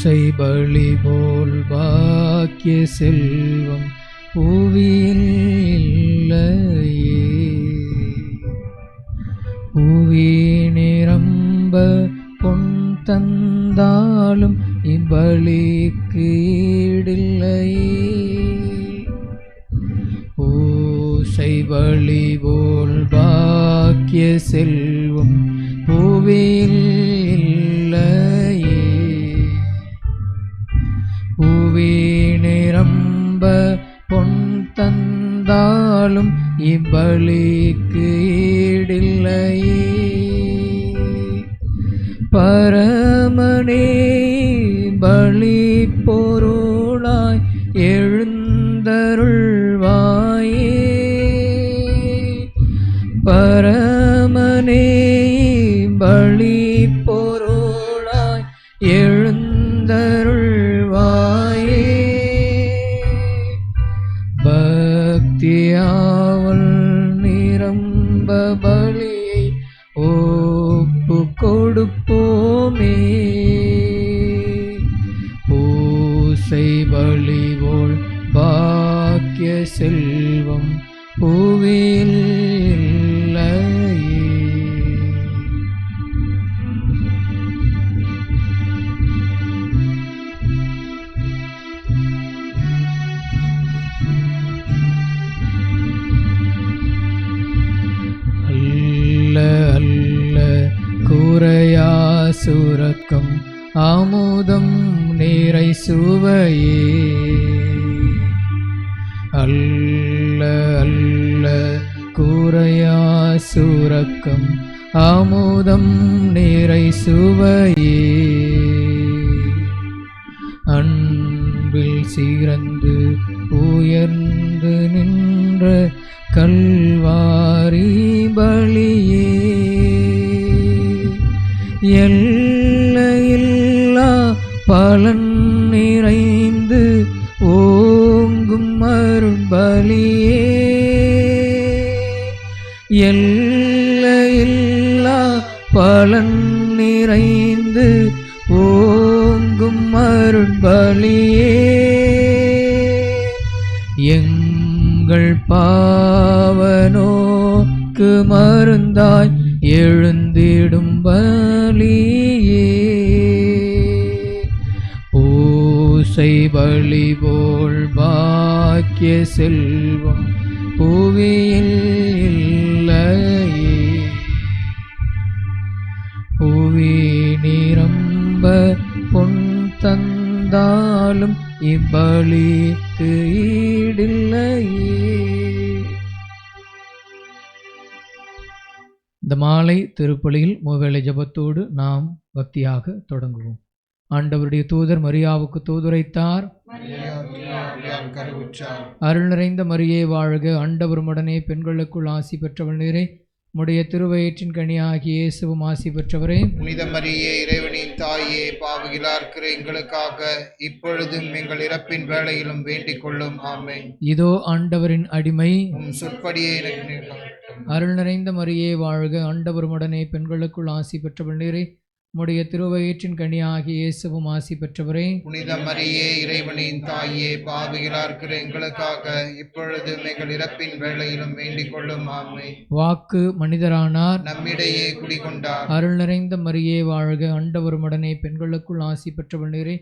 பலி போல் பாக்கிய செல்வம் புவியில் இல்லையே. புவி நிரம்ப பொன் தந்தாலும் இப்பலிக்கு ஈடில்லையே. பூசை பலி போல் பாக்கிய செல்வம் புவியில் இல்லையே. புவி நிரம்ப பொன் தந்தாலும் இப்பலிக்கு ஈடில்லையே. பரமனே பலி பொருளாய் எழுந்தருள்வாயே. பரமனே பலி பொருளாய் எழுந்தருள்வாயே. பக்தியாவல் நிரம்ப பலியை ஒப்பு கொடுப்போமே. பூசை பலி போல் பாக்கிய செல்வம் புவியில் இல்லையே. அல்ல அல்ல குறையா சுரக்கம் அமுதம் நீரை சுவையே. அல்ல அல்ல குறையா சுரக்கம் அமுதம் நீரை சுவையே. அன்பில் சிறந்து உயர்ந்து நின்ற கல்வாரி பலியே. எல்லையில்லா பலன் நிறைந்து ஓங்கும் அருட்பலியே. எல்லையில்லா பலன் நிறைந்து ஓங்கும் அருட்பலியே. எங்கள் பாவனோக்கு மருந்தாய் எழுந்திடும் பலியே. பூசை பலி போல் பாக்கிய செல்வம் புவியில் இல்லையே. புவி நிரம்ப பொன் தந்தாலும் இப்பலிக்கு ஈடில்லையே. இந்த மாலை திருப்பலியில் மூவேளை ஜபத்தோடு நாம் பக்தியாக தொடங்குவோம். ஆண்டவருடைய தூதர் மரியாவுக்கு தூதுரைத்தார். அருள் நிறைந்த மரியே வாழ்க, ஆண்டவருமுடனே பெண்களுக்குள் ஆசி பெற்றவள் நீரே. உம்முடைய திருவயிற்றின் கனியாகிய இயேசுவும் ஆசி பெற்றவரே. புனித மரியே, இறைவனின் தாயே, பாவிகளார்க்கிற எங்களுக்காக இப்பொழுதும் எங்கள் இறப்பின் வேளையிலும் வேண்டிக் கொள்ளும். ஆமென். இதோ ஆண்டவரின் அடிமை, உம் சொற்படியே எனக்கு. அருள் நிறைந்த மரியே வாழ்க, ஆண்டவருமுடனே பெண்களுக்குள் ஆசி பெற்றவள் நீரே. உம்முடைய திருவயிற்றின் கனியாகிய இயேசுவும் ஆசி பெற்றவரே. புனித மரியே, இறைவனின் தாயே, பாவிகளார்க்கிற எங்களுக்காக இப்பொழுதும் எங்கள் இறப்பின் வேளையிலும் வேண்டிக் கொள்ளும். ஆமென். வாக்கு மனிதரானார், நம்மிடையே குடிகொண்டார். அருள் நிறைந்த மரியே வாழ்க, ஆண்டவருமுடனே பெண்களுக்குள் ஆசி பெற்றவள் நீரே.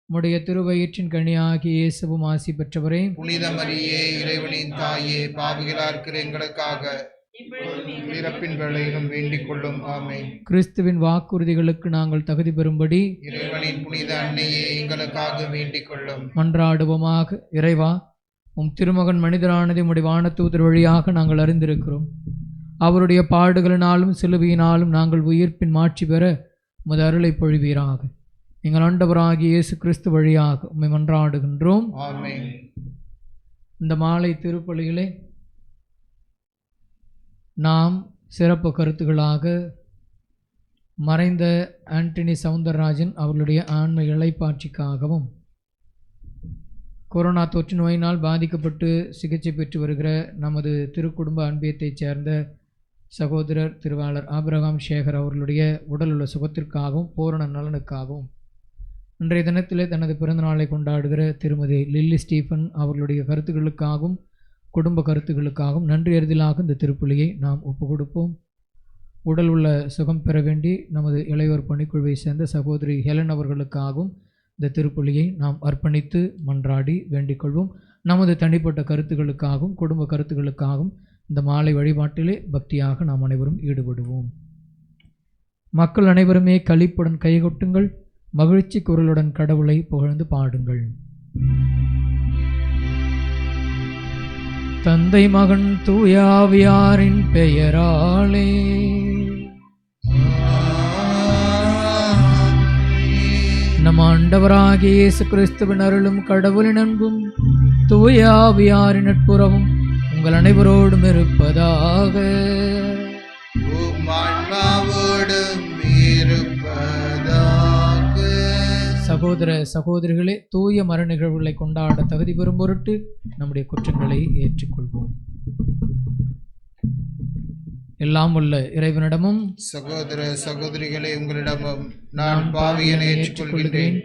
உம்முடைய திருவயிற்றின் கனியாகிய இயேசுவும் ஆசி பெற்றவரே. புனித மரியே, இறைவனின் தாயே, பாவிகளார்க்கிற எங்களுக்காக இறப்பின் வேளையிலும் வேண்டிக் கொள்ளும். ஆமென். கிறிஸ்துவின் வாக்குறுதிகளுக்கு நாங்கள் தகுதி பெறும்படி இறைவனின் புனித அன்னையே எங்களுக்காக வேண்டிக் கொள்ளும். மன்றாடுவோமாக. இறைவா, உம் திருமகன் மனிதரானதை உம்முடைய வானதூதர் வழியாக நாங்கள் அறிந்திருக்கிறோம். அவருடைய பாடுகளினாலும் சிலுவையினாலும் நாங்கள் உயிர்ப்பின் மாட்சி பெற உமது அருளை பொழிவீராக. எங்கள் ஆண்டவராகிய இயேசு கிறிஸ்து வழியாக உம்மை மன்றாடுகின்றோம். ஆமென். இந்த மாலை திருப்பலியிலே நாம் சிறப்பு கருத்துக்களாக மறைந்த ஆண்டனி சவுந்தரராஜன் அவர்களுடைய ஆன்ம இளைப்பாட்சிக்காகவும், கொரோனா தொற்று நோயினால் பாதிக்கப்பட்டு சிகிச்சை பெற்று வருகிற நமது திருக்குடும்ப அன்பியத்தைச் சேர்ந்த சகோதரர் திருவாளர் ஆபிரகாம் சேகர் அவர்களுடைய உடலுள்ள சுகத்திற்காகவும் பூரண நலனுக்காகவும் இன்றைய தினத்திலே தனது பிறந்த நாளை கொண்டாடுகிற திருமதி லில்லி ஸ்டீஃபன் அவர்களுடைய கருத்துக்களுக்காகவும் குடும்ப கருத்துக்களுக்காகவும் நன்றி அறிதலாக இந்த திருப்பலியை நாம் ஒப்பு கொடுப்போம். உடல் உள்ள சுகம் பெற வேண்டி நமது இளையோர் பணிக்குழுவை சேர்ந்த சகோதரி ஹெலன் அவர்களுக்காகவும் இந்த திருப்பலியை நாம் அர்ப்பணித்து மன்றாடி வேண்டிக் கொள்வோம். நமது தனிப்பட்ட கருத்துக்களுக்காகவும் குடும்ப கருத்துக்களுக்காகவும் இந்த மாலை வழிபாட்டிலே பக்தியாக நாம் அனைவரும் ஈடுபடுவோம். மக்கள் அனைவருமே களிப்புடன் கைகொட்டுங்கள், மகிழ்ச்சி குரலுடன் கடவுளை புகழ்ந்து பாடுங்கள். தந்தை மகன் தூயாவியாரின் பெயராலே நம் ஆண்டவராகிய இயேசு கிறிஸ்துவின் அருளும் கடவுளின் அன்பும் தூயாவியாரின் நட்புறவும் உங்கள் அனைவரோடும் இருப்பதாக. சகோதர சகோதரிகளே, தூய மர நிகழ்வுகளை கொண்டாட தகுதி பெறும் பொருட்டு நம்முடைய குற்றங்களை ஏற்றுக்கொள்வோம். எல்லாம் உள்ள இறைவனிடமும் சகோதர சகோதரிகளே உங்களிடமும் நான் பாவியனை ஏற்றுக்கொள்கிறேன்.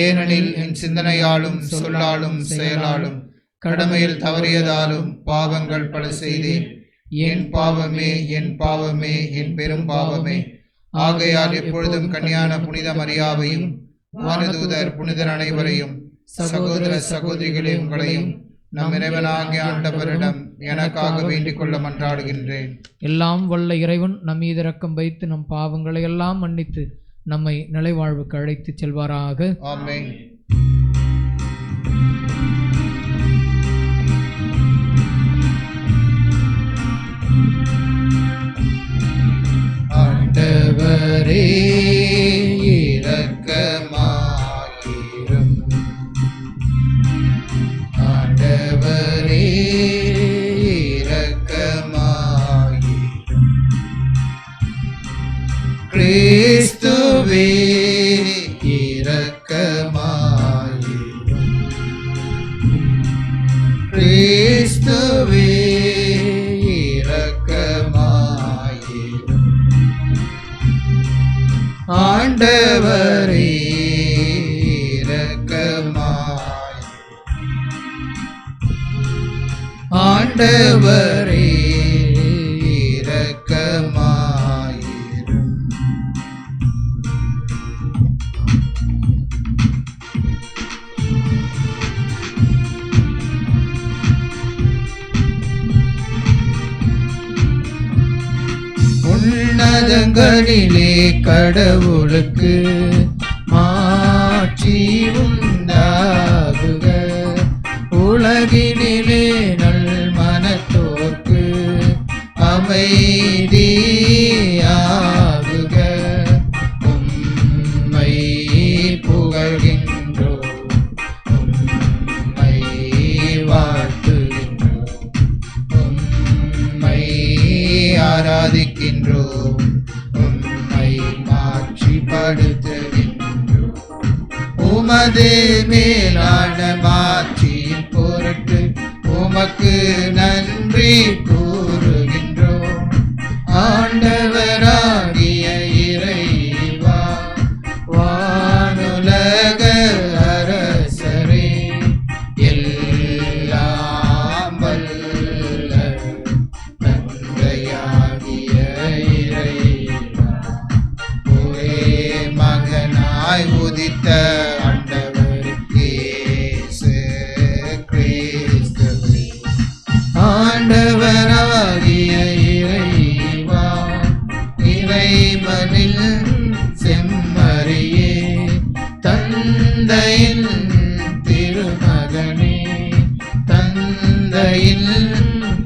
ஏனெனில் என் சிந்தனையாலும் சொல்லாலும் செயலாலும் கடமையில் தவறியதாலும் பாவங்கள் பல செய்தேன். என் பாவமே என் பாவமே என் பெரும் பாவமே. ஆகையால் எப்பொழுதும் கன்னியான புனித மரியாவையும் வானதூதர் புனிதர் அனைவரையும் சகோதர சகோதரிகளே உங்களையும் நம் இறைவனாகிய ஆண்டவரிடம் எனக்காக வேண்டிக் கொள்ள மன்றாடுகின்றேன். எல்லாம் வல்ல இறைவன் நம் மீது இரக்கம் வைத்து நம் பாவங்களை எல்லாம் மன்னித்து நம்மை நிலைவாழ்வுக்கு அழைத்து செல்வாராக. ஆமென். ஆண்டவரே இரக்கமாயிரும். ஆண்டவரே இரக்கமாயிரும். கிறிஸ்துவே இரக்கமாயிரும். கிறிஸ்துவே இரக்கமாயிரும். ஆண்டவரே இரக்கமாயிரும். ஆண்டவரே இரக்கமாயிரும். உன்னதங்களிலே கடவுளுக்கு மாட்சி உண்டாகுக. உலகினிலே நல் மனத்தோர்க்கு அமைதியாகுக. உம்மை புகழ்கின்றோம், உம்மை வாழ்த்துகின்றோம், உம்மை ஆராதிக்கின்றோம், உம்மை மாட்சிப்படுத்துகின்றோம். உமது மேலான மாட்சியின் பொருட்டு உமக்கு நன்றி கூறுகின்றோம். ஆண்டவராகிய இறைவா, வானுலக அரசரே, எல்லாம் வல்ல தந்தையாகிய இறைவா, ஒரே மகனாய் உதித்த ஆண்டவர் இயேசு கிறிஸ்துவே, ஆண்டவராகிய இறைவா, இறைவனில் செம்மறியே, தந்தையின் திருமகனே, தந்தையின்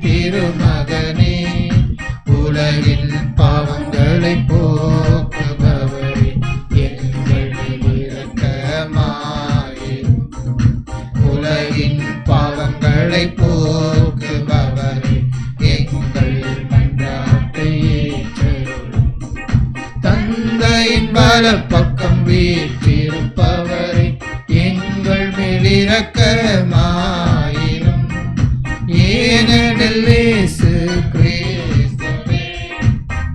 திருமகனே, உலகின் பாவங்களை போக்குபவரே, எங்கள் இரக்கமாயிரும். உலகின் பாவங்களை போக்குபவரே, எங்கள் மன்றாட்டை ஏற்றருளும். தந்தையின் வலப்பக்கம் வீற்றிருப்பவரே, எங்கள் மேல் இரக்கமாயிரும். ஏனெனில் இயேசு கிறிஸ்துவே,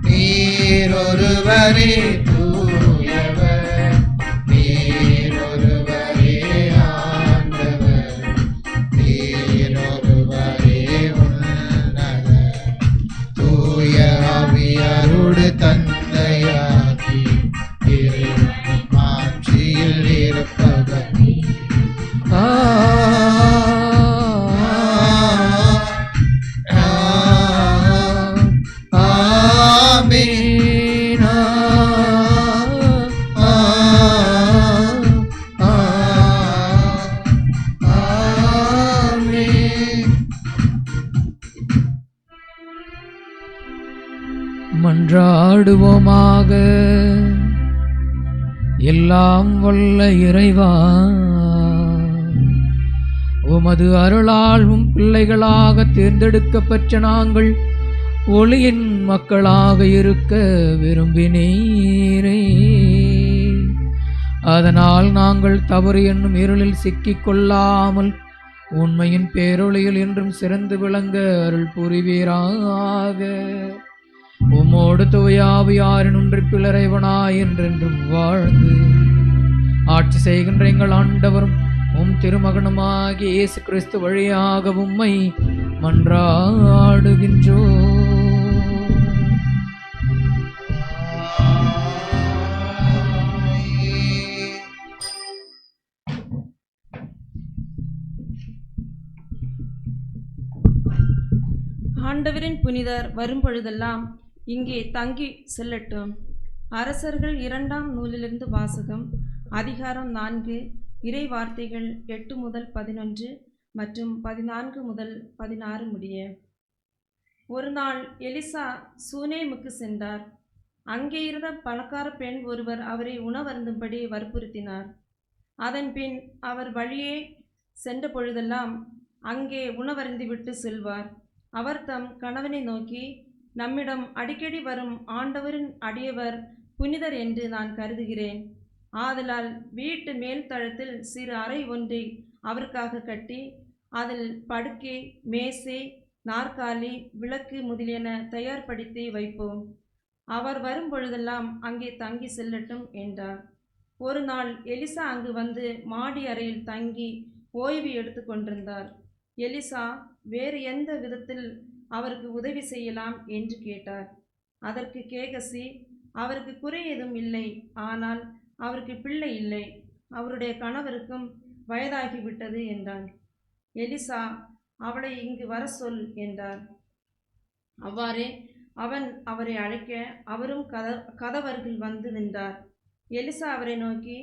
நீர் ஒருவரே தூயவர், நீர் மன்றாடுவோமாக. எல்லாம் வல்ல இறைவா, உமது அருளால் உம் பிள்ளைகளாக தேர்ந்தெடுக்கப்பட்ட நாங்கள் ஒளியின் மக்களாக இருக்க விரும்பினீரே. அதனால் நாங்கள் தவறு என்னும் இருளில் சிக்கிக் கொள்ளாமல் உண்மையின் பேரொளியில் என்றும் சிறந்து விளங்க அருள் புரிவீராக. உம்மோடு தூயாவியாரின் ஒன்றிப்பில் இறைவனாய் என்றென்றும் வாழ்ந்து ஆட்சி செய்கின்ற எங்கள் ஆண்டவரும் உம் திருமகனுமாகிய இயேசு கிறிஸ்து வழியாக உம்மை மன்றாடுகின்றோம். ஆண்டவரின் புனிதர் வரும்பொழுதெல்லாம் இங்கே தங்கி செல்லட்டும். அரசர்கள் 2ஆம் நூலிலிருந்து வாசகம். அதிகாரம் 4, இறை வார்த்தைகள் 8 முதல் 11 மற்றும் 14 முதல் 16 முடிய. ஒரு நாள் எலிசா சூனேமுக்கு சென்றார். அங்கே இருந்த பணக்கார பெண் ஒருவர் அவரை உணவருந்தும்படி வற்புறுத்தினார். அதன் பின் அவர் வழியே சென்ற பொழுதெல்லாம் அங்கே உணவருந்திவிட்டு செல்வார். அவர் தம் கணவனை நோக்கி, நம்மிடம் அடிக்கடி வரும் ஆண்டவரின் அடியவர் புனிதர் என்று நான் கருதுகிறேன். ஆதலால் வீட்டு மேல் தளத்தில் சிறு அறை ஒன்றை அவருக்காக கட்டி அதில் படுக்கை, மேசை, நாற்காலி, விளக்கு முதலியன தயார்படுத்தி வைப்போம். அவர் வரும் பொழுதெல்லாம் அங்கே தங்கி செல்லட்டும் என்றார். ஒரு நாள் எலிசா அங்கு வந்து மாடி அறையில் தங்கி ஓய்வு எடுத்து கொண்டிருந்தார். எலிசா வேறு எந்த விதத்தில் அவருக்கு உதவி செய்யலாம் என்று கேட்டார். அதற்கு கேகசி, அவருக்கு குறை எதுவும் இல்லை, ஆனால் அவருக்கு பிள்ளை இல்லை, அவருடைய கணவருக்கும் வயதாகிவிட்டது என்றான். எலிசா, அவளை இங்கு வர சொல் என்றார். அவ்வாறே அவன் அவரை அழைக்க அவரும் கதவருகில் வந்து நின்றார். எலிசா அவரை நோக்கி,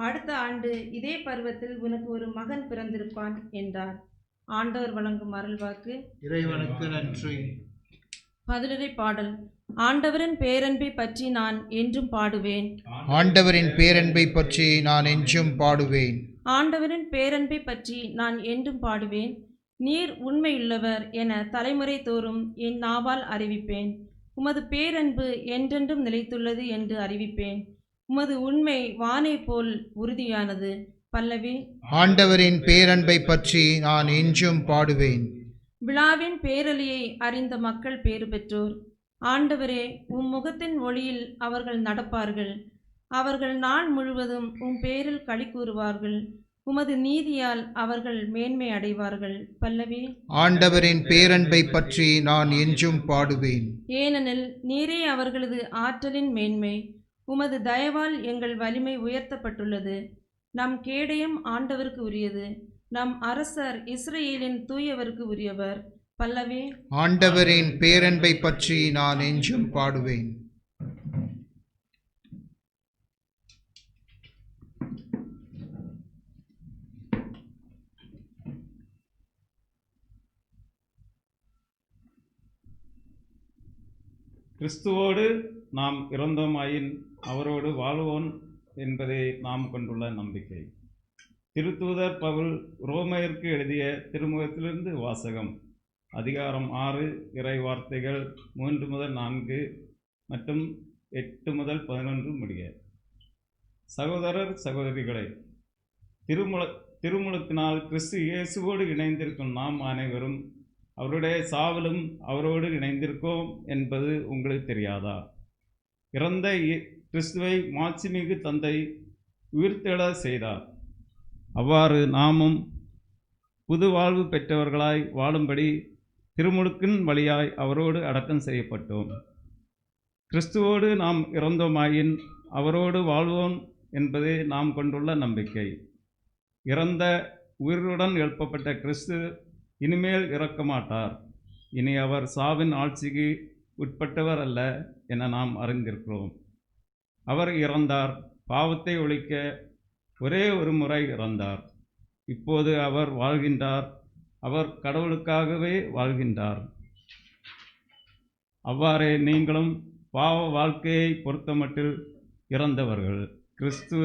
அடுத்த ஆண்டு இதே பருவத்தில் உனக்கு ஒரு மகன் பிறந்திருப்பான் என்றார். ஆண்டவர் வழங்கும் அருள்வாக்கு. இறைவனுக்கு நன்றி. பதிலுரை பாடல். ஆண்டவரின் பேரன்பை பற்றி நான் என்றும் பாடுவேன். ஆண்டவரின் பேரன்பை பற்றி நான் என்றும் பாடுவேன். ஆண்டவரின் பேரன்பை பற்றி நான் என்றும் பாடுவேன். நீர் உண்மையுள்ளவர் என தலைமுறை தோறும் என் நாவால் அறிவிப்பேன். உமது பேரன்பு என்றென்றும் நிலைத்துள்ளது என்று அறிவிப்பேன். உமது உண்மை வானை போல் உறுதியானது. பல்லவி. ஆண்டவரின் பேரன்பை பற்றி நான் என்றும் பாடுவேன். விழாவின் பேரொளியை அறிந்த மக்கள் பேறு பெற்றோர். ஆண்டவரே, உம் முகத்தின் ஒளியில் அவர்கள் நடப்பார்கள். அவர்கள் நாள் முழுவதும் உம் பேரில் களி கூறுவார்கள். உமது நீதியால் அவர்கள் மேன்மை அடைவார்கள். பல்லவி. ஆண்டவரின் பேரன்பை பற்றி நான் என்றும் பாடுவேன். ஏனெனில் நீரே அவர்களது ஆற்றலின் மேன்மை. உமது தயவால் எங்கள் வலிமை உயர்த்தப்பட்டுள்ளது. நம் கேடயம் ஆண்டவருக்கு உரியது. நம் அரசர் இஸ்ரேலின் தூயவருக்கு உரியவர். பல்லவி. ஆண்டவரின் பேரன்பை பற்றி நான் என்றும் பாடுவேன். கிறிஸ்துவோடு நாம் இறந்தோமாயின் அவரோடு வாழ்வோம் என்பதே நாம் கொண்டுள்ள நம்பிக்கை. திருத்தூதர் பவுல் ரோமையருக்கு எழுதிய திருமுகத்திலிருந்து வாசகம். அதிகாரம் 6, இறை வார்த்தைகள் 3 முதல் 4 மற்றும் 8 முதல் 11 முடிய. சகோதரர் சகோதரிகளை, திருமுழுக்கினால் கிறிஸ்து இயேசுவோடு இணைந்திருக்கும் நாம் அனைவரும் அவருடைய சாவிலும் அவரோடு இணைந்திருக்கோம் என்பது உங்களுக்கு தெரியாதா? இறந்த கிறிஸ்துவை மாட்சிமிகு தந்தை உயிர்த்தெழ செய்தார். அவ்வாறு நாமும் புது வாழ்வு பெற்றவர்களாய் வாழும்படி திருமுழுக்கின் வழியாய் அவரோடு அடக்கம் செய்யப்பட்டோம். கிறிஸ்துவோடு நாம் இறந்தோமாயின் அவரோடு வாழ்வோம் என்பதே நாம் கொண்டுள்ள நம்பிக்கை. இறந்த உயிருடன் எழுப்பப்பட்ட கிறிஸ்து இனிமேல் இறக்க மாட்டார். இனி அவர் சாவின் ஆட்சிக்கு உட்பட்டவர் அல்ல என நாம் அறிந்திருக்கிறோம். அவர் இறந்தார், பாவத்தை ஒழிக்க ஒரே ஒரு முறை இறந்தார். இப்போது அவர் வாழ்கின்றார். அவர் கடவுளுக்காகவே வாழ்கின்றார். அவ்வாறே நீங்களும் பாவ வாழ்க்கையை பொறுத்தமட்டில் இறந்தவர்கள் கிறிஸ்து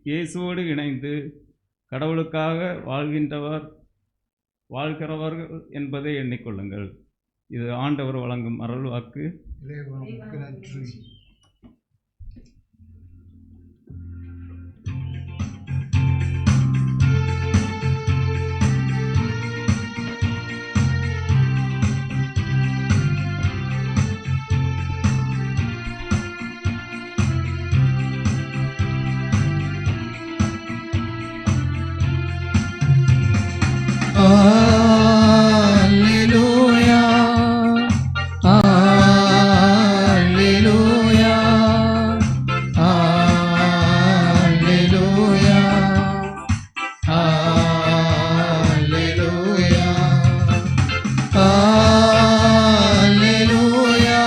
இயேசுவோடு இணைந்து கடவுளுக்காக வாழ்கிறவர்கள் என்பதை எண்ணிக்கொள்ளுங்கள். இது ஆண்டவர் வழங்கும் அருள்வாக்கு. இறைவனுக்கு நன்றி. Alleluia, Alleluia, Alleluia, Alleluia, Alleluia,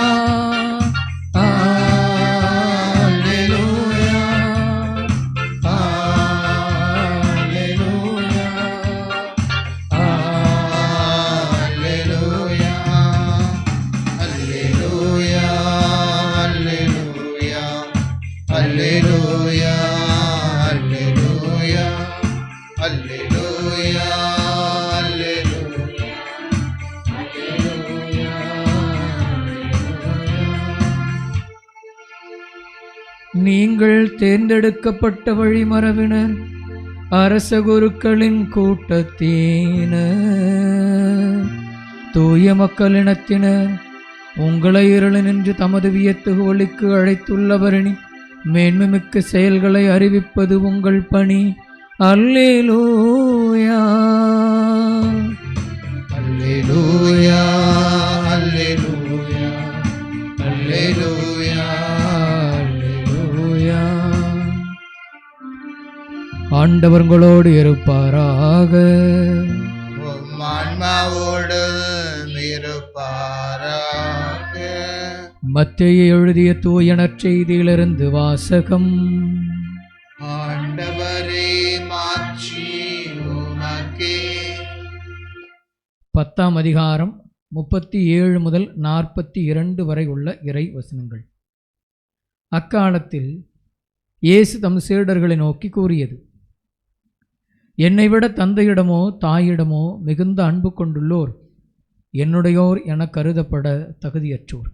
Alleluia, Alleluia, Alleluia, Alleluia, Alleluia, நீங்கள் தேர்ந்தெடுக்கப்பட்ட வழிமரபினர், அரச குருக்களின் கூட்டத்தினர், தூய மக்களினத்தினர், உங்களை இருளினின்று தமது வியத்தகு ஒளிக்கு அழைத்துள்ளவரணி மேன்மைமிக்க செயல்களை அறிவிப்பது உங்கள் பணி. அல்லேலூயா, Alleluia, Alleluia, Alleluia, அல்லேலூயா. ஆண்டவர் உங்களோடு இருப்பாராக. உம் ஆன்மாவோடு இருப்பாராக. மத்தேயு எழுதிய தூய நற்செய்தியிலிருந்து வாசகம். ஆண்டவரே மாட்சி உமக்கே. 10ஆம் அதிகாரம் 37 முதல் 42 வரை உள்ள இறை வசனங்கள். அக்காலத்தில் இயேசு தம் சீடர்களை நோக்கி கூறியது: என்னை விட தந்தையிடமோ தாயிடமோ மிகுந்த அன்பு கொண்டுள்ளோர் என்னுடையோர் என கருதப்பட தகுதியற்றோர்.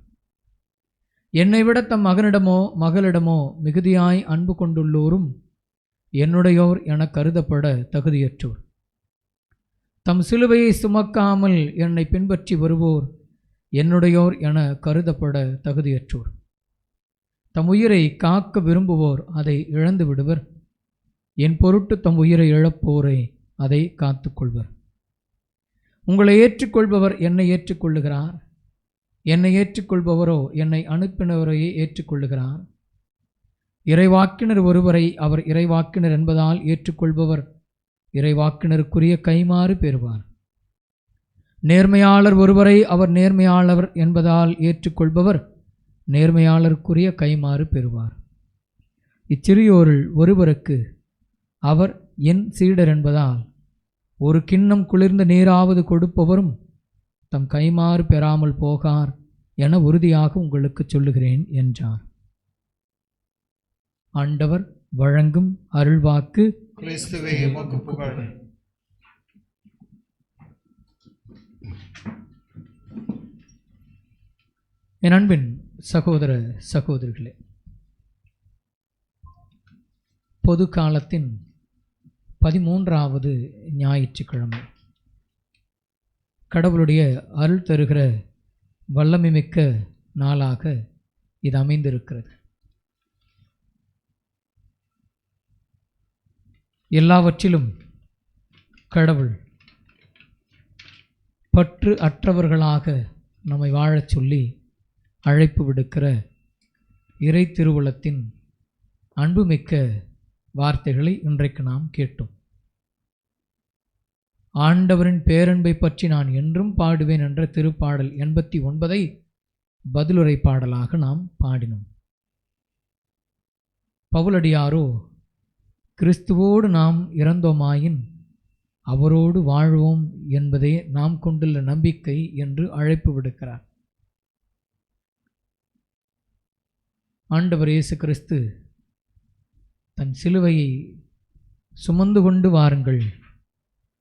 என்னை விட தம் மகனிடமோ மகளிடமோ மிகுதியாய் அன்பு கொண்டுள்ளோரும் என்னுடையோர் என கருதப்பட தகுதியற்றோர். தம் சிலுவையை சுமக்காமல் என்னை பின்பற்றி வருவோர் என்னுடையோர் என கருதப்பட தகுதியற்றோர். தம் உயிரை காக்க விரும்புவோர் அதை இழந்து விடுவர். என் பொருட்டு தம் உயிரை இழப்போரை அதை காத்துக்கொள்வர். உங்களை ஏற்றுக்கொள்பவர் என்னை ஏற்றுக்கொள்ளுகிறார். என்னை ஏற்றுக்கொள்பவரோ என்னை அனுப்பினவரையே ஏற்றுக்கொள்ளுகிறார். இறைவாக்கினர் ஒருவரை அவர் இறைவாக்கினர் என்பதால் ஏற்றுக்கொள்பவர் இறைவாக்கினருக்குரிய கைமாறு பெறுவார். நேர்மையாளர் ஒருவரை அவர் நேர்மையாளர் என்பதால் ஏற்றுக்கொள்பவர் நேர்மையாளருக்குரிய கைமாறு பெறுவார். இச்சிறியோரில் ஒருவருக்கு அவர் என் சீடர் என்பதால் ஒரு கிண்ணம் குளிர்ந்த நீராவது கொடுப்பவரும் தம் கைமாறு பெறாமல் போகார் என உறுதியாக உங்களுக்கு சொல்லுகிறேன் என்றார். ஆண்டவர் வழங்கும் அருள்வாக்கு. கிறிஸ்துவே உமக்கு புகழ். என் அன்பின் சகோதர சகோதரிகளே, பொது காலத்தின் 13வது ஞாயிற்றுக்கிழமை கடவுளுடைய அருள் தருகிற வல்லமைமிக்க நாளாக இது அமைந்திருக்கிறது. எல்லாவற்றிலும் கடவுள் பற்று அற்றவர்களாக நம்மை வாழச் சொல்லி அழைப்பு விடுக்கிற இறை திருவுளத்தின் அன்புமிக்க வார்த்தைகளை இன்றைக்கு நாம் கேட்டோம். ஆண்டவரின் பேரன்பை பற்றி நான் என்றும் பாடுவேன் என்ற திருப்பாடல் 89 பதிலுரை பாடலாக நாம் பாடினோம். பவுலடியாரோ கிறிஸ்துவோடு நாம் இறந்தோமாயின் அவரோடு வாழ்வோம் என்பதே நாம் கொண்டுள்ள நம்பிக்கை என்று அழைப்பு விடுக்கிறார். ஆண்டவர் இயேசு கிறிஸ்து தன் சிலுவையை சுமந்து கொண்டு வாருங்கள்.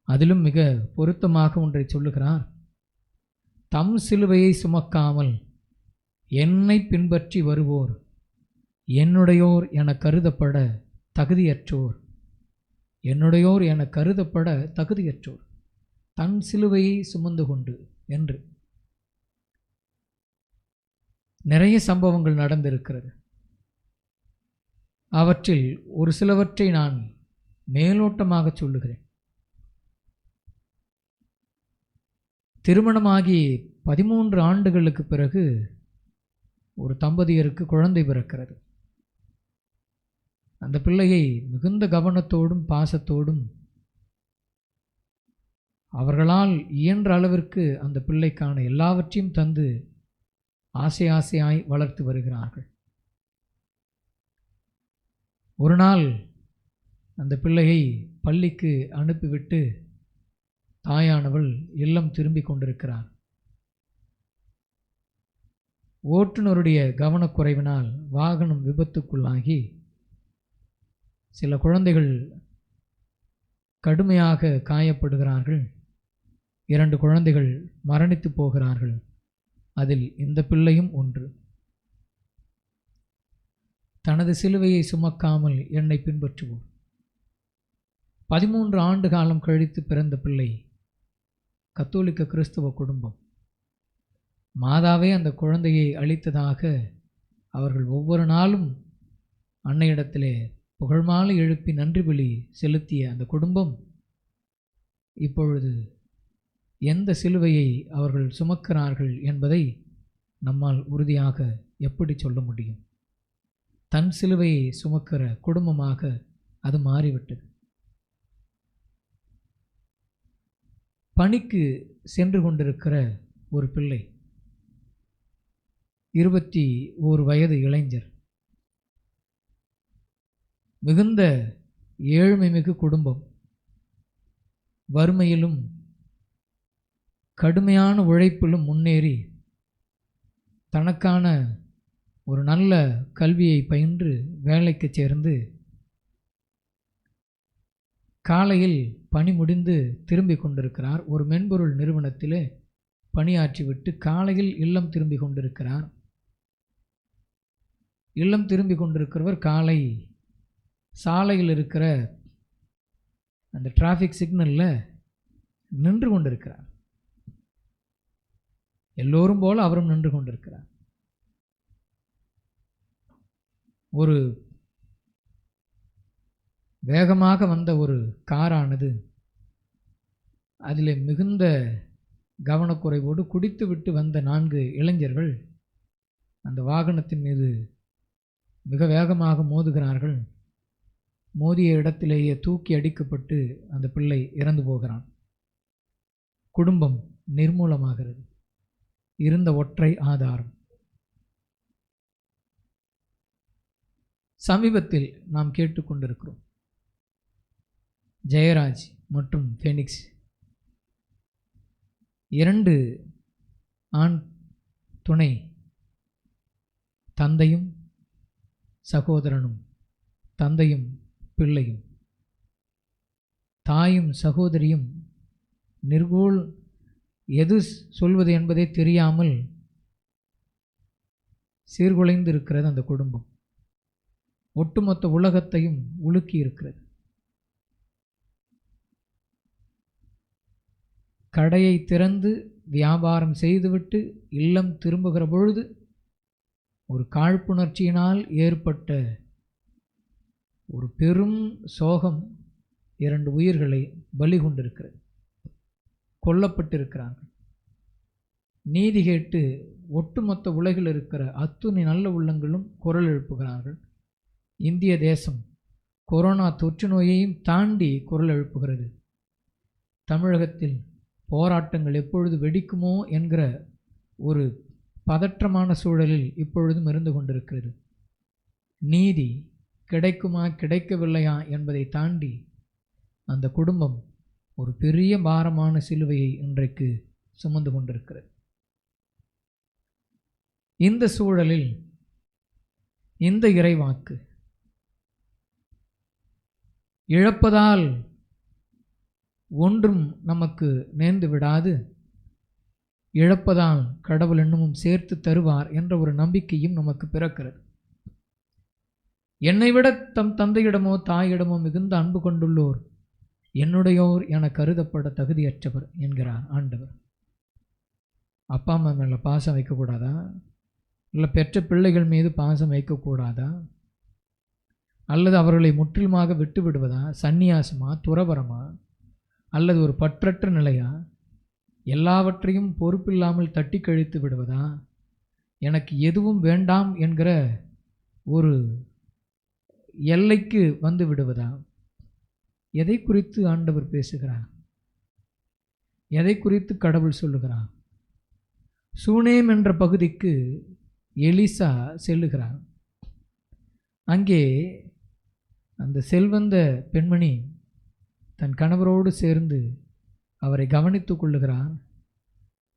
அதிலும் மிக பொருத்தமாக ஒன்றை சொல்லுகிறார். தம் சிலுவையை சுமக்காமல் என்னை பின்பற்றி வருவோர் என்னுடையோர் என கருதப்பட தகுதியற்றோர். என்னுடையோர் என கருதப்பட தகுதியற்றோர், தன் சிலுவையை சுமந்து கொண்டு என்று நிறைய சம்பவங்கள் நடந்திருக்கிறது. அவற்றில் ஒரு சிலவற்றை நான் மேலோட்டமாக சொல்லுகிறேன். திருமணமாகி 13 ஆண்டுகளுக்கு பிறகு ஒரு தம்பதியருக்கு குழந்தை பிறக்கிறது. அந்த பிள்ளையை மிகுந்த கவனத்தோடும் பாசத்தோடும் அவர்களால் இயன்ற அளவிற்கு அந்த பிள்ளைக்கான எல்லாவற்றையும் தந்து ஆசையாய் வளர்த்து வருகிறார்கள். ஒரு நாள் அந்த பிள்ளையை பள்ளிக்கு அனுப்பிவிட்டு தாயானவள் இல்லம் திரும்பி கொண்டிருக்கிறார். ஓட்டுநருடைய கவனக்குறைவினால் வாகனம் விபத்துக்குள்ளாகி சில குழந்தைகள் கடுமையாக காயப்படுகிறார்கள். 2 குழந்தைகள் மரணித்து போகிறார்கள். அதில் இந்த பிள்ளையும் ஒன்று. தனது சிலுவையை சுமக்காமல் என்னை பின்பற்றுவோர். 13 ஆண்டு காலம் கழித்து பிறந்த பிள்ளை. கத்தோலிக்க கிறிஸ்தவ குடும்பம். மாதாவே அந்த குழந்தையை அளித்ததாக அவர்கள் ஒவ்வொரு நாளும் அன்னையிடத்திலே புகழ்மாலை எழுப்பி நன்றி பலி செலுத்திய அந்த குடும்பம் இப்பொழுது எந்த சிலுவையை அவர்கள் சுமக்கிறார்கள் என்பதை நம்மால் உறுதியாக எப்படி சொல்ல முடியும்? தன் சிலுவையை சுமக்கிற குடும்பமாக அது மாறிவிட்டது. பணிக்கு சென்று கொண்டிருக்கிற ஒரு பிள்ளை, 21 வயது இளைஞர், மிகுந்த ஏழ்மை மிகு குடும்பம், வறுமையிலும் கடுமையான உழைப்பிலும் முன்னேறி தனக்கான ஒரு நல்ல கல்வியை பயின்று வேலைக்கு சேர்ந்து காலையில் பணி முடிந்து திரும்பி கொண்டிருக்கிறார். ஒரு மென்பொருள் நிறுவனத்திலே பணியாற்றிவிட்டு காலையில் இல்லம் திரும்பி கொண்டிருக்கிறார். இல்லம் திரும்பி கொண்டிருக்கிறவர் காலை சாலையில் இருக்கிற அந்த டிராஃபிக் சிக்னலில் நின்று கொண்டிருக்கிறார். எல்லோரும் போல அவரும் நின்று கொண்டிருக்கிறார். ஒரு வேகமாக வந்த ஒரு காரானது அதில் மிகுந்த கவனக்குறைவோடு குடித்துவிட்டு வந்த 4 இளைஞர்கள் அந்த வாகனத்தின் மீது மிக வேகமாக மோதுகிறார்கள். மோதிய இடத்திலேயே தூக்கி அடிக்கப்பட்டு அந்த பிள்ளை இறந்து போகிறான். குடும்பம் நிர்மூலமாகிறது. இருந்த ஒற்றை ஆதாரம். சமீபத்தில் நாம் கேட்டுக்கொண்டிருக்கிறோம், ஜெயராஜ் மற்றும் ஃபெனிக்ஸ் 2 ஆண் துணை தந்தையும் சகோதரனும், தந்தையும் பிள்ளையும், தாயும் சகோதரியும் நிர்கூல் எது சொல்வது என்பதே தெரியாமல் சீர்குலைந்து இருக்கிறது அந்த குடும்பம். ஒட்டுமொத்த உலகத்தையும் உலுக்கி இருக்கிறது. கடையை திறந்து வியாபாரம் செய்துவிட்டு இல்லம் திரும்புகிற பொழுது ஒரு காழ்ப்புணர்ச்சியினால் ஏற்பட்ட ஒரு பெரும் சோகம் 2 உயிர்களை பலி கொண்டிருக்கிறது. கொல்லப்பட்டிருக்கிறார்கள். நீதி கேட்டு ஒட்டுமொத்த உலகில் இருக்கிற அத்துணை நல்ல உள்ளங்களும் குரல் எழுப்புகிறார்கள். இந்திய தேசம் கொரோனா தொற்று நோயையும் தாண்டி குரல் எழுப்புகிறது. தமிழகத்தில் போராட்டங்கள் எப்பொழுது வெடிக்குமோ என்கிற ஒரு பதற்றமான சூழலில் இப்பொழுதும் இருந்து கொண்டிருக்கிறது. நீதி கிடைக்குமா கிடைக்கவில்லையா என்பதை தாண்டி அந்த குடும்பம் ஒரு பெரிய பாரமான சிலுவையை இன்றைக்கு சுமந்து கொண்டிருக்கிறது. இந்த சூழலில் இந்த இறைவாக்கு இழப்பதால் ஒன்றும் நமக்கு நேர்ந்து விடாது, இழப்பதால் கடவுள் இன்னமும் சேர்த்து தருவார் என்ற ஒரு நம்பிக்கையும் நமக்கு பிறக்கிறது. என்னை விட தம் தந்தையிடமோ தாயிடமோ மிகுந்த அன்பு கொண்டுள்ளோர் என்னுடையோர் என கருதப்பட தகுதியற்றவர் என்கிறார் ஆண்டவர். அப்பா அம்மா மேலே பாசம் வைக்கக்கூடாதா? இல்லை பெற்ற பிள்ளைகள் மீது பாசம் வைக்கக்கூடாதா? அல்லது அவர்களை முற்றிலுமாக விட்டு விடுவதா? சந்நியாசமா, துறவரமா, அல்லது ஒரு பற்றற்ற நிலையா? எல்லாவற்றையும் பொறுப்பில்லாமல் தட்டி கழித்து விடுவதா? எனக்கு எதுவும் வேண்டாம் என்கிற ஒரு எல்லைக்கு வந்து விடுவதா? எதை குறித்து ஆண்டவர் பேசுகிறார்? எதை குறித்து கடவுள் சொல்லுகிறார்? சூனேம் என்ற பகுதிக்கு எலிசா செல்லுகிறார். அங்கே அந்த செல்வந்த பெண்மணி தன் கணவரோடு சேர்ந்து அவரை கவனித்து கொள்ளுகிறார்,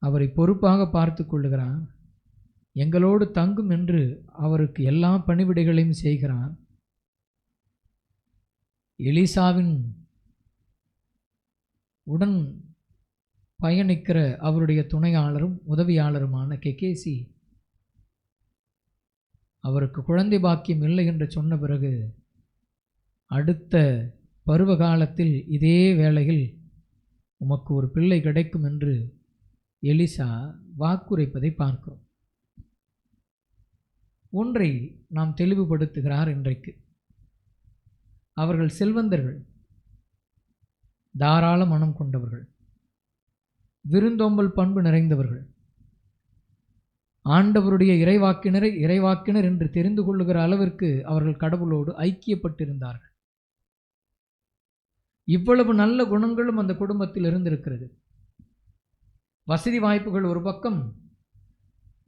அவரை பொறுப்பாக பார்த்து கொள்ளுகிறார், எங்களோடு தங்கும் என்று அவருக்கு எல்லா பணிவிடைகளையும் செய்கிறார். எலிசாவின் உடன் பயணிக்கிற அவருடைய துணையாளரும் உதவியாளருமான கெகேசி அவருக்கு குழந்தை பாக்கியம் இல்லை என்று சொன்ன பிறகு அடுத்த பருவ காலத்தில் இதே வேளையில் உமக்கு ஒரு பிள்ளை கிடைக்கும் என்று எலிசா வாக்குரைப்பதை பார்க்கிறோம். ஒன்றை நாம் தெளிவுபடுத்துகிறார் இன்றைக்கு. அவர்கள் செல்வந்தர்கள், தாராள மனம் கொண்டவர்கள், விருந்தோம்பல் பண்பு நிறைந்தவர்கள், ஆண்டவருடைய இறைவாக்கினர் என்று தெரிந்து கொள்ளுகிற அளவிற்கு அவர்கள் கடவுளோடு ஐக்கியப்பட்டிருந்தார்கள். இவ்வளவு நல்ல குணங்களும் அந்த குடும்பத்தில் இருந்திருக்கிறது. வசதி வாய்ப்புகள் ஒரு பக்கம்,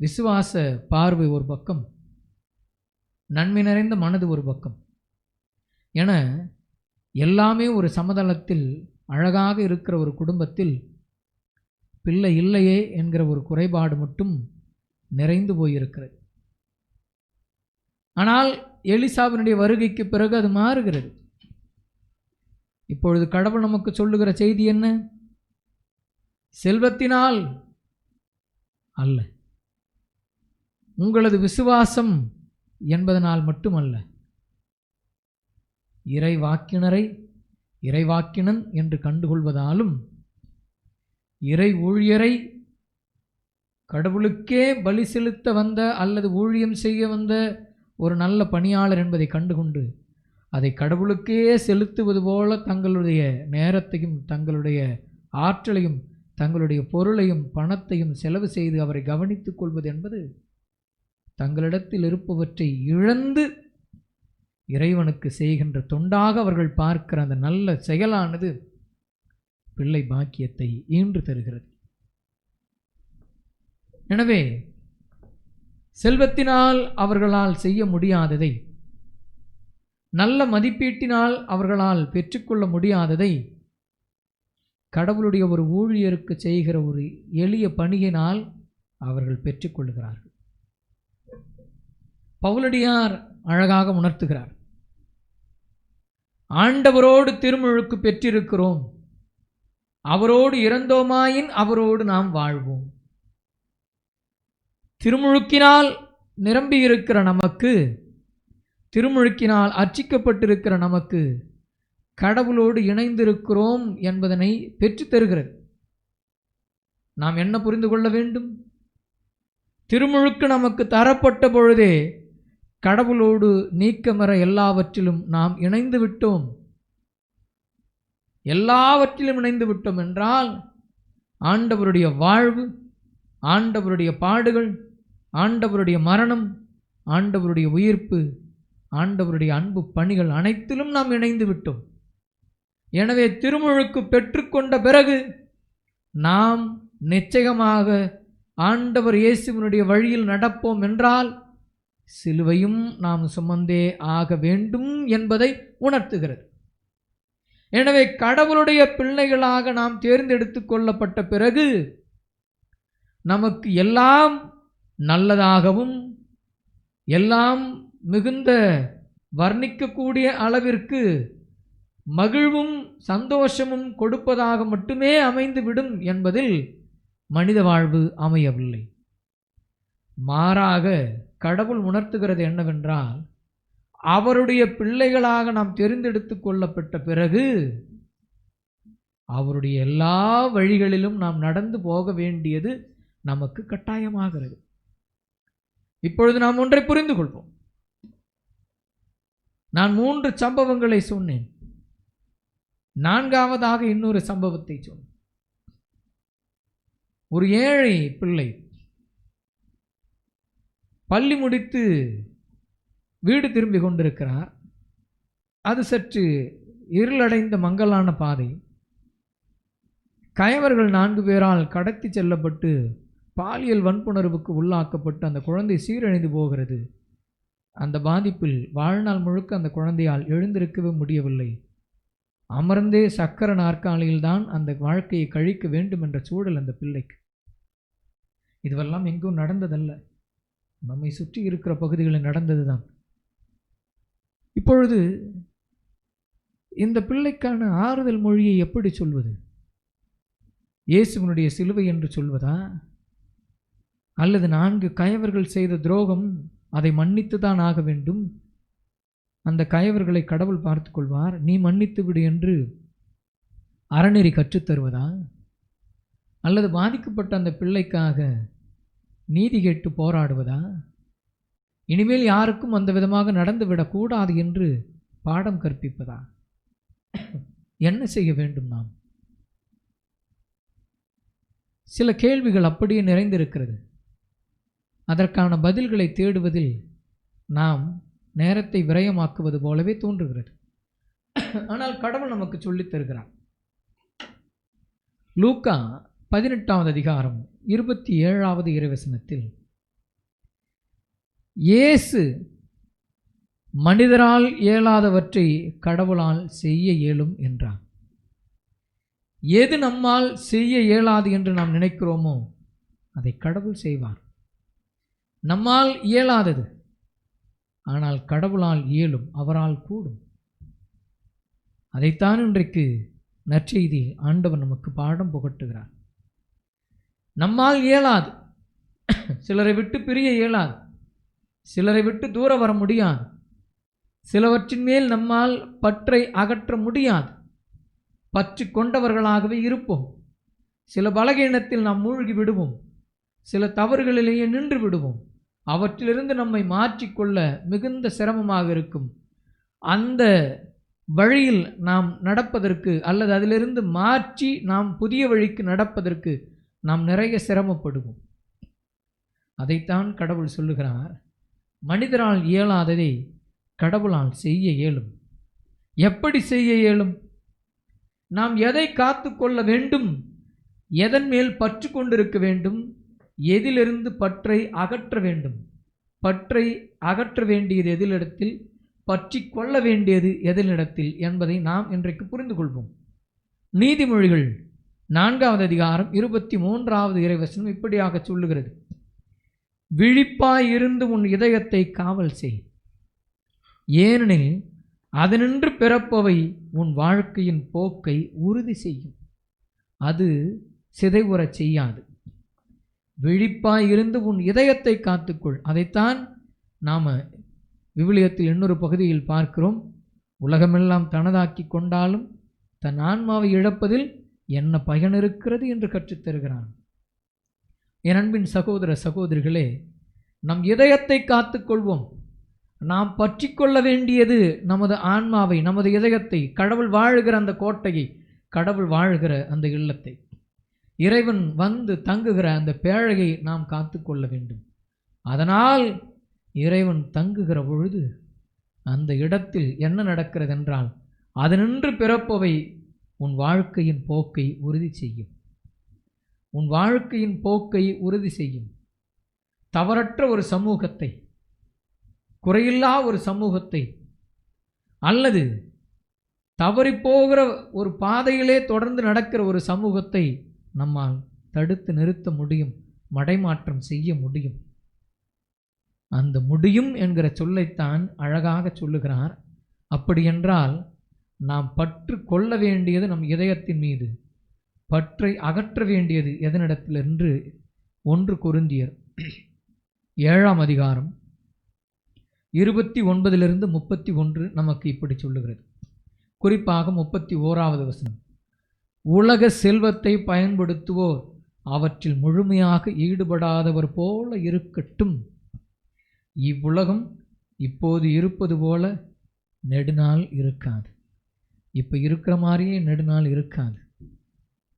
விசுவாச பார்வை ஒரு பக்கம், நன்மை நிறைந்த மனது ஒரு பக்கம் என எல்லாமே ஒரு சமதளத்தில் அழகாக இருக்கிற ஒரு குடும்பத்தில் பிள்ளை இல்லையே என்கிற ஒரு குறைபாடு மட்டும் நிறைந்து போயிருக்கிறது. ஆனால் எலிசாவினுடைய வருகைக்கு பிறகு அது மாறுகிறது. இப்பொழுது கடவுள் நமக்கு சொல்லுகிற செய்தி என்ன? செல்வத்தினால் அல்ல, உங்களது விசுவாசம் என்பதனால் மட்டுமல்ல, இறைவாக்கினன் என்று கண்டுகொள்வதாலும், இறை ஊழியரை கடவுளுக்கே பலி செலுத்த வந்த அல்லது ஊழியம் செய்ய வந்த ஒரு நல்ல பணியாளர் என்பதை கண்டுகொண்டு அதை கடவுளுக்கே செலுத்துவது போல தங்களுடைய நேரத்தையும் தங்களுடைய ஆற்றலையும் தங்களுடைய பொருளையும் பணத்தையும் செலவு செய்து அவரை கவனித்துக் கொள்வது என்பது தங்களிடத்தில் இருப்பவற்றை இழந்து இறைவனுக்கு செய்கின்ற தொண்டாக அவர்கள் பார்க்கிற அந்த நல்ல செயலானது பிள்ளை பாக்கியத்தை ஈன்று தருகிறது. எனவே செல்வத்தினால் அவர்களால் செய்ய முடியாததை, நல்ல மதிப்பீட்டினால் அவர்களால் பெற்றுக்கொள்ள முடியாததை கடவுளுடைய ஒரு ஊழியருக்கு செய்கிற ஒரு எளிய பணியினால் அவர்கள் பெற்றுக்கொள்கிறார்கள். பவுலடியார் அழகாக உணர்த்துகிறார், ஆண்டவரோடு திருமுழுக்கு பெற்றிருக்கிறோம், அவரோடு இறந்தோமாயின் அவரோடு நாம் வாழ்வோம். திருமுழுக்கினால் நிரம்பியிருக்கிற நமக்கு, திருமுழுக்கினால் அர்ச்சிக்கப்பட்டிருக்கிற நமக்கு கடவுளோடு இணைந்திருக்கிறோம் என்பதனை பெற்றுத்தருகிறது. நாம் என்ன புரிந்து கொள்ள வேண்டும்? திருமுழுக்கு நமக்கு தரப்பட்ட பொழுதே கடவுளோடு நீக்கமற எல்லாவற்றிலும் நாம் இணைந்து விட்டோம். எல்லாவற்றிலும் இணைந்து விட்டோம் என்றால் ஆண்டவருடைய வாழ்வு, ஆண்டவருடைய பாடுகள், ஆண்டவருடைய மரணம், ஆண்டவருடைய உயிர்ப்பு, ஆண்டவருடைய அன்பு பணிகள் அனைத்திலும் நாம் இணைந்து விட்டோம். எனவே திருமுழுக்கு பெற்றுக்கொண்ட பிறகு நாம் நிச்சயமாக ஆண்டவர் இயேசுவினுடைய வழியில் நடப்போம் என்றால் சிலுவையும் நாம் சுமந்தே ஆக வேண்டும் என்பதை உணர்த்துகிறது. எனவே கடவுளுடைய பிள்ளைகளாக நாம் தேர்ந்தெடுத்து கொள்ளப்பட்ட பிறகு நமக்கு எல்லாம் நல்லதாகவும் எல்லாம் மிகுந்த வர்ணிக்கக்கூடிய அளவிற்கு மகிழ்வும் சந்தோஷமும் கொடுப்பதாக மட்டுமே அமைந்து விடும் என்பதில் மனித வாழ்வு அமையவில்லை. மாறாக கடவுள் உணர்த்துகிறது என்னவென்றால், அவருடைய பிள்ளைகளாக நாம் தெரிந்தெடுத்து கொள்ளப்பட்ட பிறகு அவருடைய எல்லா வழிகளிலும் நாம் நடந்து போக வேண்டியது நமக்கு கட்டாயமாகிறது. இப்பொழுது நாம் ஒன்றை புரிந்து கொள்வோம். நான் 3 சம்பவங்களை சொன்னேன். 4வதாக இன்னொரு சம்பவத்தை சொன்னேன். ஒரு ஏழை பிள்ளை பள்ளி முடித்து வீடு திரும்பி கொண்டிருக்கிறார். அது சற்று இருளடைந்த மங்கலான பாதை. கயவர்கள் 4 பேரால் கடத்தி செல்லப்பட்டு பாலியல் வன்புணர்வுக்கு உள்ளாக்கப்பட்டு அந்த குழந்தை சீரழிந்து போகிறது. அந்த பாதிப்பில் வாழ்நாள் முழுக்க அந்த குழந்தையால் எழுந்திருக்கவே முடியவில்லை. அமர்ந்தே சக்கர நாற்காலியில்தான் அந்த வாழ்க்கையை கழிக்க வேண்டும் என்ற சூழல் அந்த பிள்ளைக்கு. இதுவெல்லாம் எங்கும் நடந்ததல்ல, நம்மை சுற்றி இருக்கிற பகுதிகளில் நடந்ததுதான். இப்பொழுது இந்த பிள்ளைக்கான ஆறுதல் மொழியை எப்படி சொல்வது? இயேசுவினுடைய சிலுவை என்று சொல்வதா, அல்லது 4 கயவர்கள் செய்த துரோகம், அதை மன்னித்து தான் ஆக வேண்டும், அந்த கயவர்களை கடவுள் பார்த்து கொள்வார், நீ மன்னித்து விடு என்று அறநெறி கற்றுத்தருவதா, அல்லது பாதிக்கப்பட்ட அந்த பிள்ளைக்காக நீதி கேட்டு போராடுவதா, இனிமேல் யாருக்கும் அந்த விதமாக நடந்துவிடக்கூடாது என்று பாடம் கற்பிப்பதா? என்ன செய்ய வேண்டும்? நாம் சில கேள்விகள் அப்படியே நிறைந்திருக்கிறது. அதற்கான பதில்களை தேடுவதில் நாம் நேரத்தை விரயமாக்குவது போலவே தோன்றுகிறது. ஆனால் கடவுள் நமக்கு சொல்லித் தருகிறார். லூக்கா 18வது அதிகாரம் 27வது இறைவசனத்தில் இயேசு மனிதரால் இயலாதவற்றை கடவுளால் செய்ய இயலும் என்றார். எது நம்மால் செய்ய இயலாது என்று நாம் நினைக்கிறோமோ அதை கடவுள் செய்வார். நம்மால் இயலாதது, ஆனால் கடவுளால் இயலும், அவரால் கூடும். அதைத்தான் இன்றைக்கு நற்செய்தியில் ஆண்டவர் நமக்கு பாடம் புகட்டுகிறார். நம்மால் இயலாது, சிலரை விட்டு பிரிய இயலாது, சிலரை விட்டு தூர வர முடியாது, சிலவற்றின் மேல் நம்மால் பற்றை அகற்ற முடியாது, பற்று கொண்டவர்களாகவே இருப்போம். சில பலகீனத்தில் நாம் மூழ்கி விடுவோம், சில தவறுகளிலேயே நின்று விடுவோம். அவற்றிலிருந்து நம்மை மாற்றிக்கொள்ள மிகுந்த சிரமமாக இருக்கும். அந்த வழியில் நாம் நடப்பதற்கு, அல்லது அதிலிருந்து மாற்றி நாம் புதிய வழிக்கு நடப்பதற்கு நாம் நிறைய சிரமப்படுவோம். அதைத்தான் கடவுள் சொல்லுகிறார், மனிதரால் இயலாததை கடவுளால் செய்ய இயலும். எப்படி செய்ய இயலும்? நாம் எதை காத்து கொள்ள வேண்டும், எதன் மேல் பற்று கொண்டிருக்க வேண்டும், எதிலிருந்து பற்றை அகற்ற வேண்டும், பற்றை அகற்ற வேண்டியது எதிலிடத்தில், பற்றி கொள்ள வேண்டியது எதிலிடத்தில் என்பதை நாம் இன்றைக்கு புரிந்து கொள்வோம். நீதிமொழிகள் 4வது அதிகாரம் 23வது இறைவசனம் இப்படியாக சொல்லுகிறது, விழிப்பாய் இருந்து உன் இதயத்தை காவல் செய், ஏனெனில் அதனின்று பிறப்பவை உன் வாழ்க்கையின் போக்கை உறுதி செய்யும், அது சிதைவுறச் செய்யாது. விழிப்பாய் இருந்து உன் இதயத்தை காத்துக்கொள். அதைத்தான் நாம் விவிலியத்தில் இன்னொரு பகுதியில் பார்க்கிறோம், உலகமெல்லாம் தனதாக்கி கொண்டாலும் தன் ஆன்மாவை இழப்பதில் என்ன பயன் இருக்கிறது என்று கற்றுத்தருகிறான். என் அன்பின் சகோதர சகோதரிகளே, நம் இதயத்தை காத்துக்கொள்வோம். நாம் பற்றி கொள்ள வேண்டியது நமது ஆன்மாவை, நமது இதயத்தை, கடவுள் வாழுகிற அந்த கோட்டையை, கடவுள் வாழுகிற அந்த இல்லத்தை, இறைவன் வந்து தங்குகிற அந்த பேழையை நாம் காத்து கொள்ள வேண்டும். அதனால் இறைவன் தங்குகிற பொழுது அந்த இடத்தில் என்ன நடக்கிறது என்றால், அதனின்று பிறப்பவை உன் வாழ்க்கையின் போக்கை உறுதி செய்யும். உன் வாழ்க்கையின் போக்கை உறுதி செய்யும். தவறற்ற ஒரு சமூகத்தை, குறையில்லா ஒரு சமூகத்தை, அல்லது தவறிப்போகிற ஒரு பாதையிலே தொடர்ந்து நடக்கிற ஒரு சமூகத்தை நம்மால் தடுத்து நிறுத்த முடியும், மடைமாற்றம் செய்ய முடியும். அந்த முடியும் என்கிற சொல்லைத்தான் அழகாக சொல்லுகிறார். அப்படியென்றால் நாம் பற்று கொள்ள வேண்டியது நம் இதயத்தின் மீது, பற்றை அகற்ற வேண்டியது எதனிடத்தில் என்று 1 கொரிந்தியர் 7ஆம் அதிகாரம் 29 31 நமக்கு இப்படி சொல்லுகிறது. குறிப்பாக 31வது வசனம், உலக செல்வத்தை பயன்படுத்துவோர் அவற்றில் முழுமையாக ஈடுபடாதவர் போல இருக்கட்டும். இவ்வுலகம் இப்போது இருப்பது போல நெடுநாள் இருக்காது. இப்போ இருக்கிற மாதிரியே நெடுநாள் இருக்காது.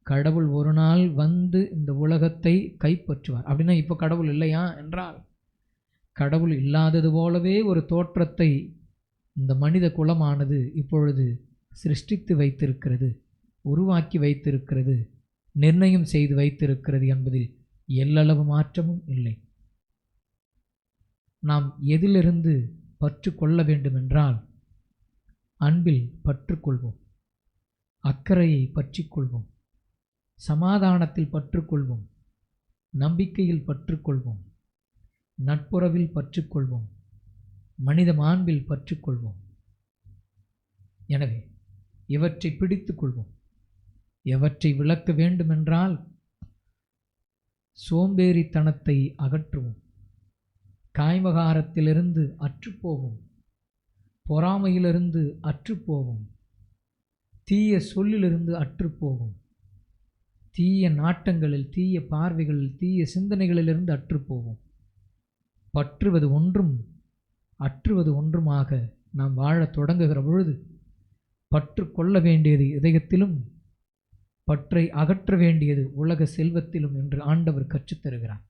கடவுள் ஒரு நாள் வந்து இந்த உலகத்தை கைப்பற்றுவார். அப்படின்னா இப்போ கடவுள் இல்லையா என்றால், கடவுள் இல்லாதது போலவே ஒரு தோற்றத்தை இந்த மனித குலமானது இப்பொழுது சிருஷ்டித்து வைத்திருக்கிறது, உருவாக்கி வைத்திருக்கிறது, நிர்ணயம் செய்து வைத்திருக்கிறது என்பதில் எல்லளவு மாற்றமும் இல்லை. நாம் எதிலிருந்து பற்று கொள்ள வேண்டுமென்றால் அன்பில் பற்றுக்கொள்வோம், அக்கறையை பற்றிக்கொள்வோம், சமாதானத்தில் பற்றுக்கொள்வோம், நம்பிக்கையில் பற்றுக்கொள்வோம், நட்புறவில் பற்றுக்கொள்வோம், மனித மாண்பில் பற்றுக்கொள்வோம். எனவே இவற்றை பிடித்து கொள்வோம். எவற்றை விளக்க வேண்டுமென்றால் சோம்பேறித்தனத்தை அகற்றுவோம், காய்மகாரத்திலிருந்து அற்றுப்போவோம், பொறாமையிலிருந்து அற்றுப்போவோம், தீய சொல்லிலிருந்து அற்றுப்போவோம், தீய நாட்டங்களில், தீய பார்வைகளில், தீய சிந்தனைகளிலிருந்து அற்றுப்போவோம். பற்றுவது ஒன்றும் அற்றுவது ஒன்றுமாக நாம் வாழத் தொடங்குகிற பொழுது பற்று கொள்ள வேண்டியது இதயத்திலும், பற்றை அகற்ற வேண்டியது உலக செல்வத்திலும் என்று ஆண்டவர் கற்றுத்தருகிறார்.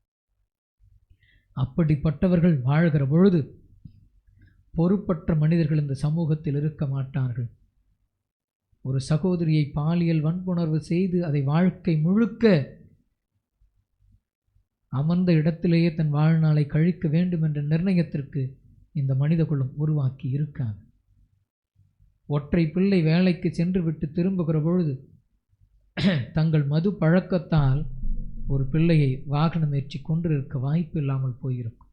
அப்படிப்பட்டவர்கள் வாழ்கிற பொழுது பொறுப்பற்ற மனிதர்கள் இந்த சமூகத்தில் இருக்க மாட்டார்கள். ஒரு சகோதரியை பாலியல் வன்புணர்வு செய்து அதை வாழ்க்கை முழுக்க அமர்ந்த இடத்திலேயே தன் வாழ்நாளை கழிக்க வேண்டும் என்ற நிர்ணயத்திற்கு இந்த மனித குலம் உருவாக்கி இருக்காது. ஒற்றை பிள்ளை வேலைக்கு சென்று விட்டு திரும்புகிற பொழுது தங்கள் மது பழக்கத்தால் ஒரு பிள்ளையை வாகனம் ஏற்றி கொண்டிருக்க வாய்ப்பு இல்லாமல் போயிருக்கும்.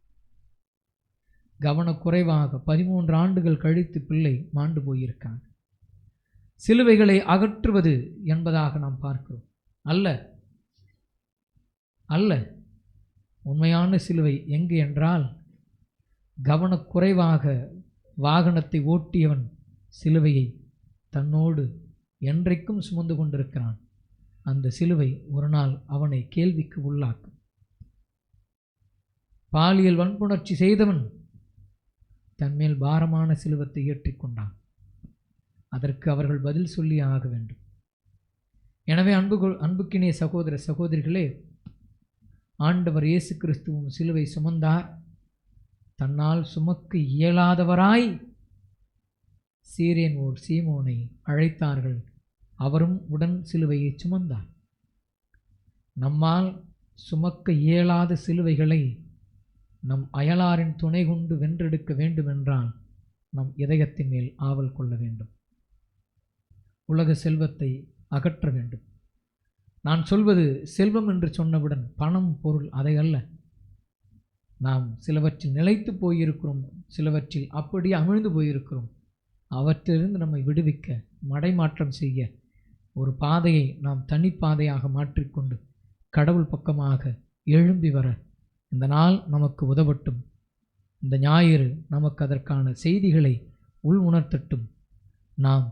கவனக்குறைவாக 13 ஆண்டுகள் கழித்து பிள்ளை மாண்டு போயிருக்காங்க. சிலுவைகளை அகற்றுவது என்பதாக நாம் பார்க்கிறோம். அல்ல அல்ல, உண்மையான சிலுவை எங்கு என்றால், கவனக்குறைவாக வாகனத்தை ஓட்டியவன் சிலுவையை தன்னோடு என்றைக்கும் சுமந்து கொண்டிருக்கிறான். அந்த சிலுவை ஒரு நாள் அவனை கேள்விக்கு உள்ளாக்கும். பாலியல் வன்புணர்ச்சி செய்தவன் தன்மேல் பாரமான சிலுவத்தை ஏற்றிக்கொண்டான். அதற்கு அவர்கள் பதில் சொல்லி ஆக வேண்டும். எனவே அன்புக்கினிய சகோதர சகோதரிகளே, ஆண்டவர் இயேசு கிறிஸ்துவும் சிலுவை சுமந்தார். தன்னால் சுமக்க இயலாதவராய் சீரியன் ஓர் சீமோனை அழைத்தார்கள். அவரும் உடன் சிலுவையை சுமந்தார். நம்மால் சுமக்க இயலாத சிலுவைகளை நம் அயலாரின் துணை கொண்டு வென்றெடுக்க வேண்டுமென்றால் நம் இதயத்தின் மேல் ஆவல் கொள்ள வேண்டும். உலக செல்வத்தை அகற்ற வேண்டும். நான் சொல்வது செல்வம் என்று சொன்னவுடன் பணம், பொருள், அதை அல்ல. நாம் சிலவற்றில் நிலைத்து போயிருக்கிறோம், சிலவற்றில் அப்படியே அமிழ்ந்து போயிருக்கிறோம். அவற்றிலிருந்து நம்மை விடுவிக்க, மடைமாற்றம் செய்ய ஒரு பாதையை நாம் தனிப்பாதையாக மாற்றிக்கொண்டு கடவுள் பக்கமாக எழும்பி வர இந்த நாள் நமக்கு உதவட்டும். இந்த ஞாயிறு நமக்கு அதற்கான செய்திகளை உள் உணர்த்தட்டும். நாம்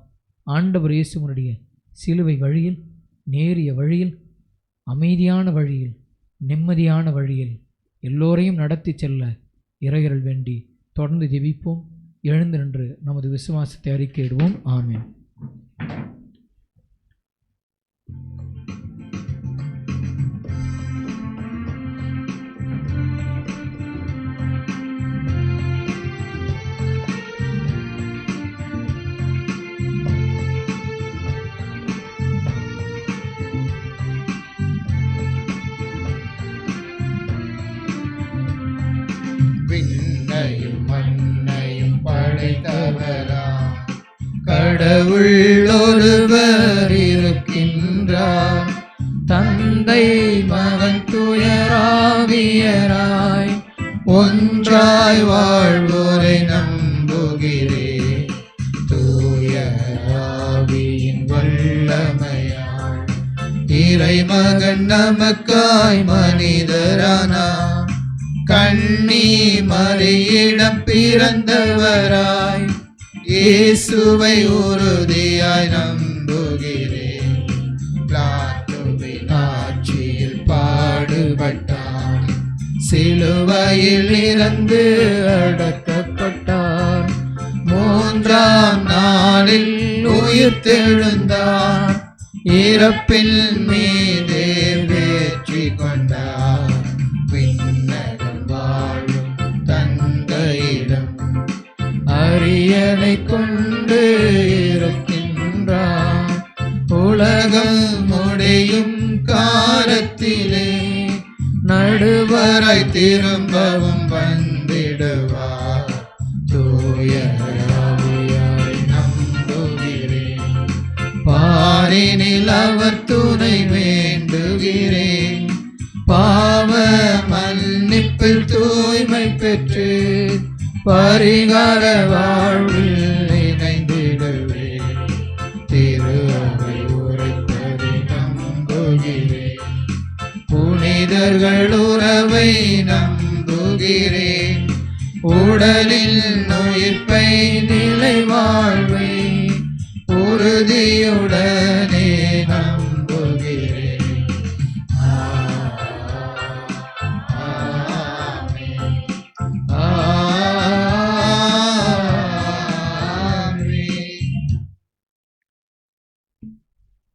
ஆண்டவர் இயேசுவினுடைய சிலுவை வழியில், நேரிய வழியில், அமைதியான வழியில், நிம்மதியான வழியில் எல்லோரையும் நடத்தி செல்ல இறையருள் வேண்டி தொடர்ந்து ஜெபிப்போம். எழுந்து நின்று நமது விசுவாசத்தை அறிக்கையிடுவோம். ஆமென். விண்ணையும் மண்ணையும் படைத்தவராம் கடவுள் ஒருவர் இருக்கின்றார். தந்தை, மகன், தூயராவியராய் ஒன்றாய் வாழ்வோரை நம்புகிறேன். தூய ஆவியின் வல்லமையால் இறைமகன் நமக்காய் மனிதரானார். கன்னி மரியிடம் பிறந்தவராய் இயேசுவை உறுதியாய் நம்புகிறேன். பிலாத்துவின் ஆட்சியில் பாடுபட்டார், சிலுவையில் இறந்து அடக்கப்பட்டார். மூன்றாம் நாளில் உயிர்த்தெழுந்தார், இறப்பில் மீதே வெற்றி கொண்டார். விண்ணகம் வாழும் தந்தையிடம் அரியணை கொண்டு இருக்கின்றார். உலகம் முடியும் காலத்திலே நடுவராய் திரும்பவும் வந்திடுவார். தூய ஆவியாரை நம்புகிறேன், பாரினில் அவர் துணை வேண்டுகிறேன். பாவ மன்னிப்பில் தூய்மை பெற்று பரிகார வாழ்வில் இணைந்திடுவேன். திரு அவை உரைப்பதை நம்புகிறேன், புனிதர்கள் உறவை நம்புகிறேன். உடலில் உயிர்ப்பை நிலை வாழ்வை உறுதியுடனே நம்புகிறேன்.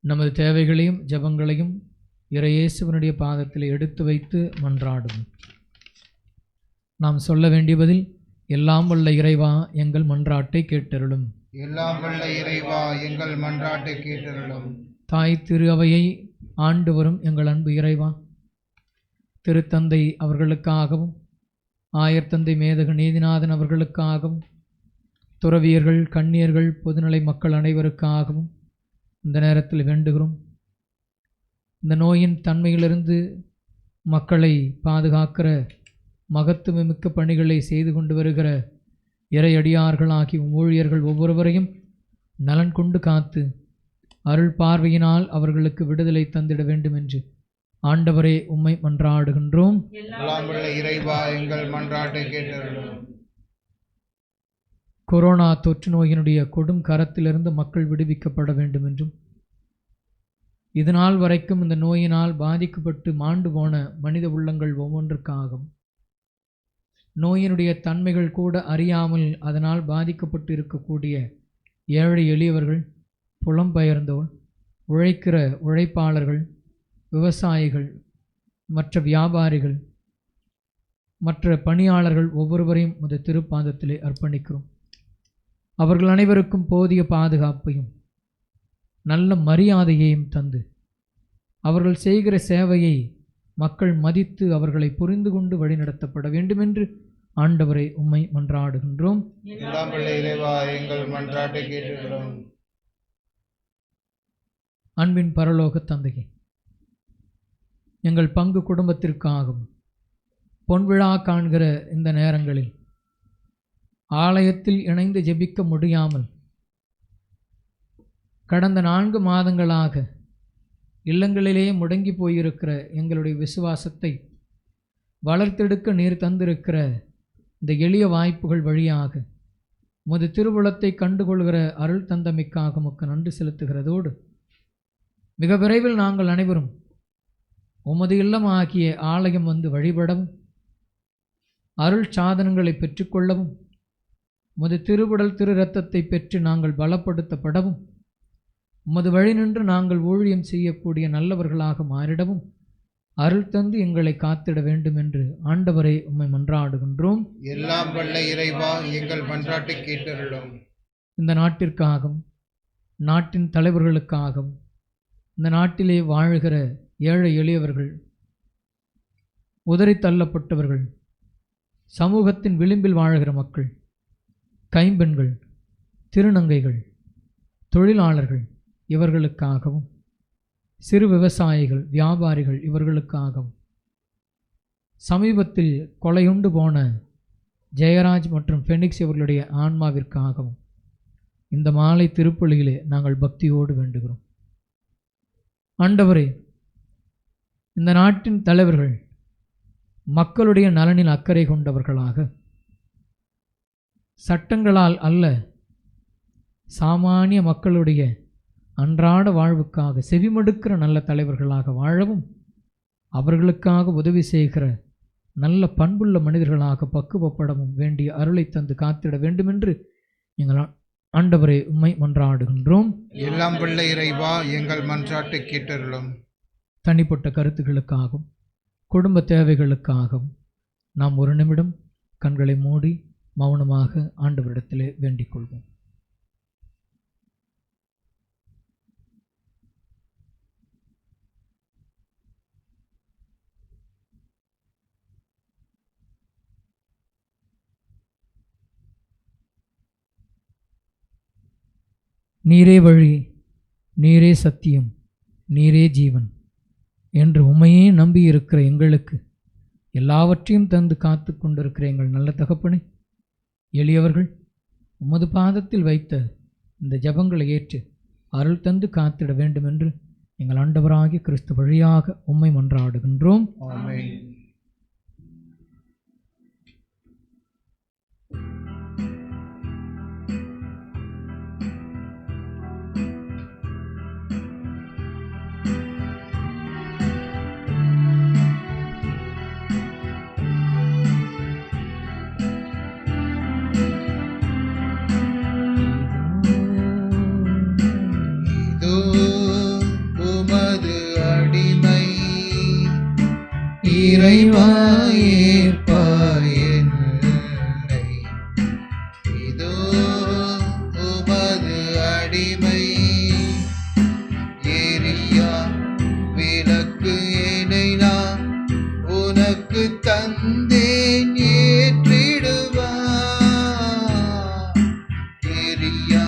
நமது தேவைகளையும் ஜெபங்களையும் இறையேசுவனுடைய பாதத்தில் எடுத்து வைத்து மன்றாடும். நாம் சொல்ல வேண்டியதில் எல்லாம் வல்ல இறைவா எங்கள் மன்றாட்டை கேட்டருளும். எல்லாம் வல்ல இறைவா எங்கள் மன்றாட்டை கேட்டருளும். தாய் திரு அவையை ஆண்டு வரும் எங்கள் அன்பு இறைவா, திருத்தந்தை அவர்களுக்காகவும் ஆயர்தந்தை மேதகு நீதிநாதன் அவர்களுக்காகவும் துறவியர்கள் கன்னியர்கள் பொதுநிலை மக்கள் அனைவருக்காகவும் இந்த நேரத்தில் வேண்டுகிறோம். இந்த நோயின் தன்மையிலிருந்து மக்களை பாதுகாக்கிற மகத்துவமிக்க பணிகளை செய்து கொண்டு வருகிற இறையடியார்களாகி ஊழியர்கள் ஒவ்வொருவரையும் நலன் கொண்டு காத்து அருள் பார்வையினால் அவர்களுக்கு விடுதலை தந்திட வேண்டும் என்று ஆண்டவரே உம்மை மன்றாடுகின்றோம். எல்லாம் வல்ல இறைவா எங்கள் மன்றாட்டை கேட்டருளும். கொரோனா தொற்று நோயினுடைய கொடும் கரத்திலிருந்து மக்கள் விடுவிக்கப்பட வேண்டும் என்றும், இதுநாள் வரைக்கும் இந்த நோயினால் பாதிக்கப்பட்டு மாண்டு போன மனித உள்ளங்கள் ஒவ்வொன்றுக்காகவும், நோயினுடைய தன்மைகள் கூட அறியாமல் அதனால் பாதிக்கப்பட்டு இருக்கக்கூடிய ஏழை எளியவர்கள், புலம்பெயர்ந்தோர், உழைக்கிற உழைப்பாளர்கள், விவசாயிகள், மற்ற வியாபாரிகள், மற்ற பணியாளர்கள் ஒவ்வொருவரையும் இந்த திருப்பாதத்திலே அர்ப்பணிக்கிறோம். அவர்கள் அனைவருக்கும் போதிய பாதுகாப்பையும் நல்ல மரியாதையையும் தந்து அவர்கள் செய்கிற சேவையை மக்கள் மதித்து அவர்களை புரிந்து கொண்டு வழிநடத்தப்பட வேண்டும் என்று ஆண்டவரை உம்மை மன்றாடுகின்றோம். எல்லாம் வல்ல இறைவா எங்கள் மன்றாட்டை கேட்டருளும். அன்பின் பரலோக தந்தையே, எங்கள் பங்கு குடும்பத்திற்காகவும் பொன்விழா காண்கிற இந்த நேரங்களில் ஆலயத்தில் இணைந்து ஜெபிக்க முடியாமல் கடந்த 4 மாதங்களாக இல்லங்களிலேயே முடங்கி போயிருக்கிற எங்களுடைய விசுவாசத்தை வளர்த்தெடுக்க நீர் தந்திருக்கிற இந்த எளிய வாய்ப்புகள் வழியாக உமது திருவுளத்தை கண்டுகொள்கிற அருள் தந்தமைக்காக உமக்கு நன்றி செலுத்துகிறதோடு, மிக விரைவில் நாங்கள் அனைவரும் உமது இல்லமாகிய ஆலயம் வந்து வழிபடவும், அருள் சாதனங்களை பெற்றுக்கொள்ளவும், உமது திருவுடல் திரு இரத்தத்தை பெற்று நாங்கள் பலப்படுத்தப்படவும், உமது வழி நின்று நாங்கள் ஊழியம் செய்யக்கூடிய நல்லவர்களாக மாறிடவும் அருள் தந்து எங்களை காத்திட வேண்டும் என்று ஆண்டவரை உம்மை மன்றாடுகின்றோம். எல்லாம் வல்ல இறைவா எங்கள் மன்றாட்டை கேட்டருளும். இந்த நாட்டிற்காகவும் நாட்டின் தலைவர்களுக்காகவும் இந்த நாட்டிலே வாழ்கிற ஏழை எளியவர்கள், உதறி தள்ளப்பட்டவர்கள், சமூகத்தின் விளிம்பில் வாழ்கிற மக்கள், கைம்பெண்கள், திருநங்கைகள், தொழிலாளர்கள் இவர்களுக்காகவும், சிறு விவசாயிகள், வியாபாரிகள் இவர்களுக்காகவும், சமீபத்தில் கொலையுண்டு போன ஜெயராஜ் மற்றும் ஃபெனிக்ஸ் இவர்களுடைய ஆன்மாவிற்காகவும் இந்த மாலை திருப்பலியிலே நாங்கள் பக்தியோடு வேண்டுகிறோம். ஆண்டவரே, இந்த நாட்டின் தலைவர்கள் மக்களுடைய நலனில் அக்கறை கொண்டவர்களாக, சட்டங்களால் அல்ல சாமானிய மக்களுடைய அன்றாட வாழ்வுக்காக செவிமடுக்கிற நல்ல தலைவர்களாக வாழவும், அவர்களுக்காக உதவி செய்கிற நல்ல பண்புள்ள மனிதர்களாக பக்குவப்படவும் வேண்டிய அருளை தந்து காத்திட வேண்டுமென்று எங்கள் ஆண்டவரை உம்மை மன்றாடுகின்றோம். எல்லாம் வல்ல இறைவா, எங்கள் மன்றாட்டை கேட்டருளும். தனிப்பட்ட கருத்துக்களுக்காகவும் குடும்ப தேவைகளுக்காகவும் நாம் ஒரு நிமிடம் கண்களை மூடி மௌனமாக ஆண்டவரிடத்திலே வேண்டிக் கொள்வோம். நீரே வழி, நீரே சத்தியம், நீரே ஜீவன் என்று உம்மையே நம்பியிருக்கிற எங்களுக்கு எல்லாவற்றையும் தந்து காத்து கொண்டிருக்கிற எங்கள் நல்ல தகப்பனே, எளியவர்கள் உமது பாதத்தில் வைத்த இந்த ஜபங்களை ஏற்று அருள் தந்து காத்திட வேண்டும் என்று எங்கள் ஆண்டவராகிய கிறிஸ்து வழியாக உம்மை மன்றாடுகின்றோம். ஆமென். இறைவா ஏற்பாய் என்னை, இதோ உமது அடிமை. எரியா விளக்கு என்னை நான் உனக்கு தந்தேன், ஏற்றிடுவா. எரியா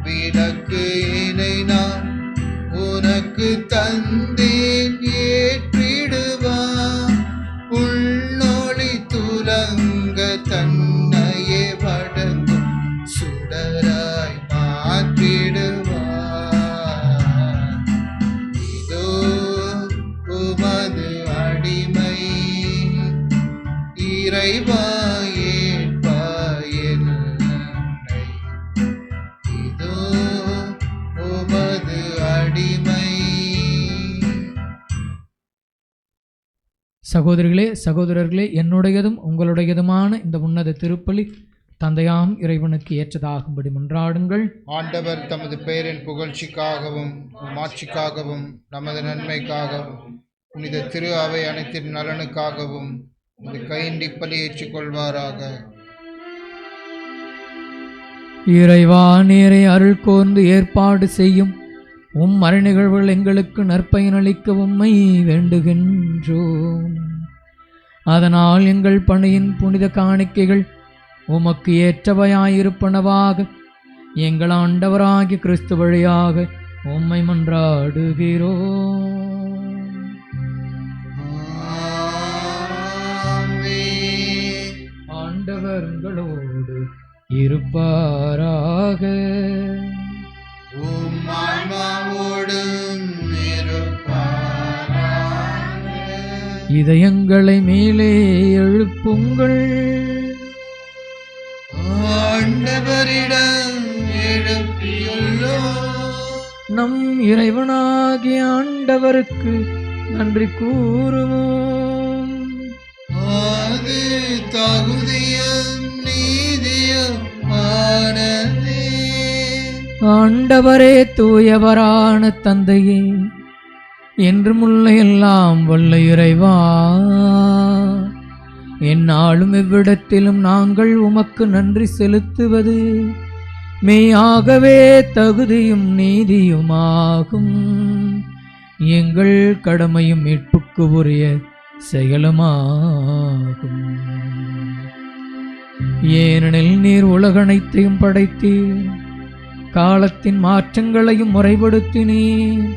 விளக்கு என்னை நான் உனக்கு தந்தேன், ஏற்றிடுவா. உள்நொழி துலங்க தன்னையே வடங்கும் சுடராய் மாற்றிடுவா. இதோ உமது அடிமை. இறைவா ஏற்பாய் என்னை, இதோ உமது அடிமை. சகோதரிகளே, சகோதரர்களே, என்னுடையதும் உங்களுடையதுமான இந்த உன்னத திருப்பலி தந்தையாம் இறைவனுக்கு ஏற்றதாகும்படி மன்றாடுங்கள். ஆண்டவர் தமது பெயரின் புகழ்ச்சிக்காகவும் மாட்சிக்காகவும் நமது நன்மைக்காகவும் புனித திரு அவை அனைத்தின் நலனுக்காகவும் இந்த கையின்றி பலி ஏற்றுக்கொள்வாராக. இறைவா, நீரை அருள் கோர்ந்து ஏற்பாடு செய்யும் மறை நிகழ்வுகள் எங்களுக்கு நற்பயனளிக்க உம்மை வேண்டுகின்றோம். அதனால் எங்கள் பணியின் புனித காணிக்கைகள் உமக்கு ஏற்றவையாயிருப்பனவாக எங்கள் ஆண்டவராகிய கிறிஸ்து வழியாக உம்மை மன்றாடுகிறோம். ஆண்டவர் உங்களோடு இருப்பாராக. இதயங்களை மேலே எழுப்புங்கள். ஆண்டவரிடம் எழுப்பியுள்ளோம். நம் இறைவனாகிய ஆண்டவருக்கு நன்றி கூறுவோம். அது தகுதியும் நீதியும் ஆனதே. ஆண்டவரே, தூயவரான தந்தையே, என்றுமுள்ள எல்லாம் வல்ல இறைவா, எந்நாளும் எவ்விடத்திலும் நாங்கள் உமக்கு நன்றி செலுத்துவது மெய்யாகவே தகுதியும் நீதியுமாகும். எங்கள் கடமையும் மீட்புக்கு உரிய செயலுமாகும். ஏனெனில் நீர் உலகனைத்தையும் படைத்தீர், காலத்தின் மாற்றங்களையும் முறைப்படுத்தினீர்,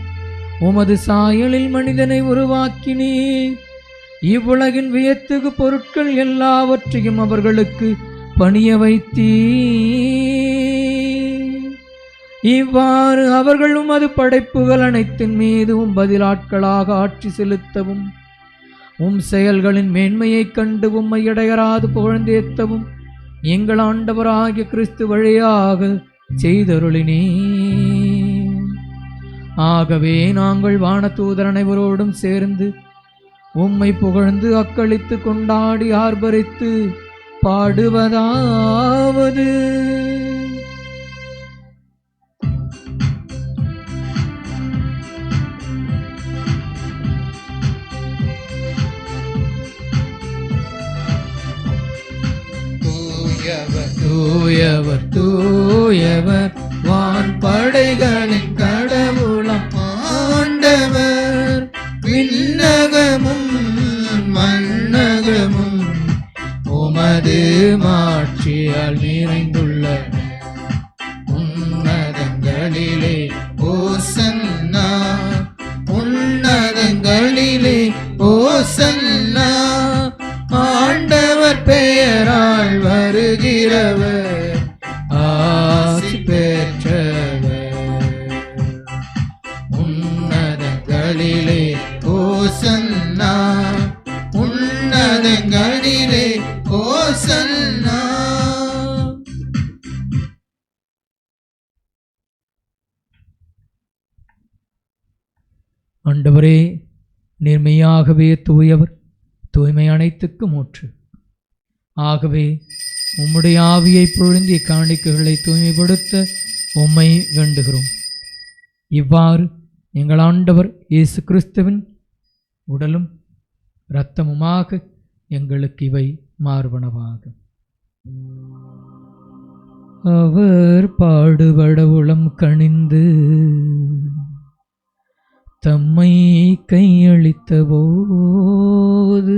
உமது சாயலில் மனிதனை உருவாக்கினீர், இவ்வுலகின் வியத்தகு பொருட்கள் எல்லாவற்றையும் அவர்களுக்கு பணிய வைத்தீர். இவ்வாறு அவர்கள் உமது படைப்புகள் அனைத்தின் மீதும் பதிலாட்களாக ஆட்சி செலுத்தவும் செயல்களின் மேன்மையைக் கண்டு உம்மை இடையராது புகழ்ந்தேத்தவும் எங்கள் ஆண்டவராகிய கிறிஸ்து வழியாக செய்தருளினே. ஆகவே நாங்கள் வானதூதர் அனைவரோடும் சேர்ந்து உம்மை புகழ்ந்து அக்களித்து கொண்டாடி ஆர்ப்பரித்து பாடுவதாவது: தூயவர் தூயவர் வான்படைகளின் கடவுளாம் ஆண்டவர், விண்ணகமும் மண்ணகமும் உமது மாட்சியால் நிறைந்துள்ளன. உன்னதங்களிலே ஓசன்னா, உன்னதங்களிலே ஓசன்னா. ஆண்டவர் பெயரால் வருகிறவர் ஆசி பெற்றவர். உன்னதங்களிலே ஓசன்னா, உன்னதங்களிலே ஓசன்னா. ஆண்டவரே, நேர்மையாகவே தூயவர், தூய்மை அனைத்துக்கும் ஊற்று. ஆகவே உம்முடைய ஆவியை பொழிந்திய காணிக்கைகளை தூய்மைப்படுத்த உம்மை வேண்டுகிறோம். இவ்வாறு எங்கள் ஆண்டவர் இயேசு கிறிஸ்துவின் உடலும் இரத்தமுமாக எங்களுக்கு இவை மார்பனவாக. அவர் பாடுபட உளம் கனிந்து தம்மை கையளித்த போது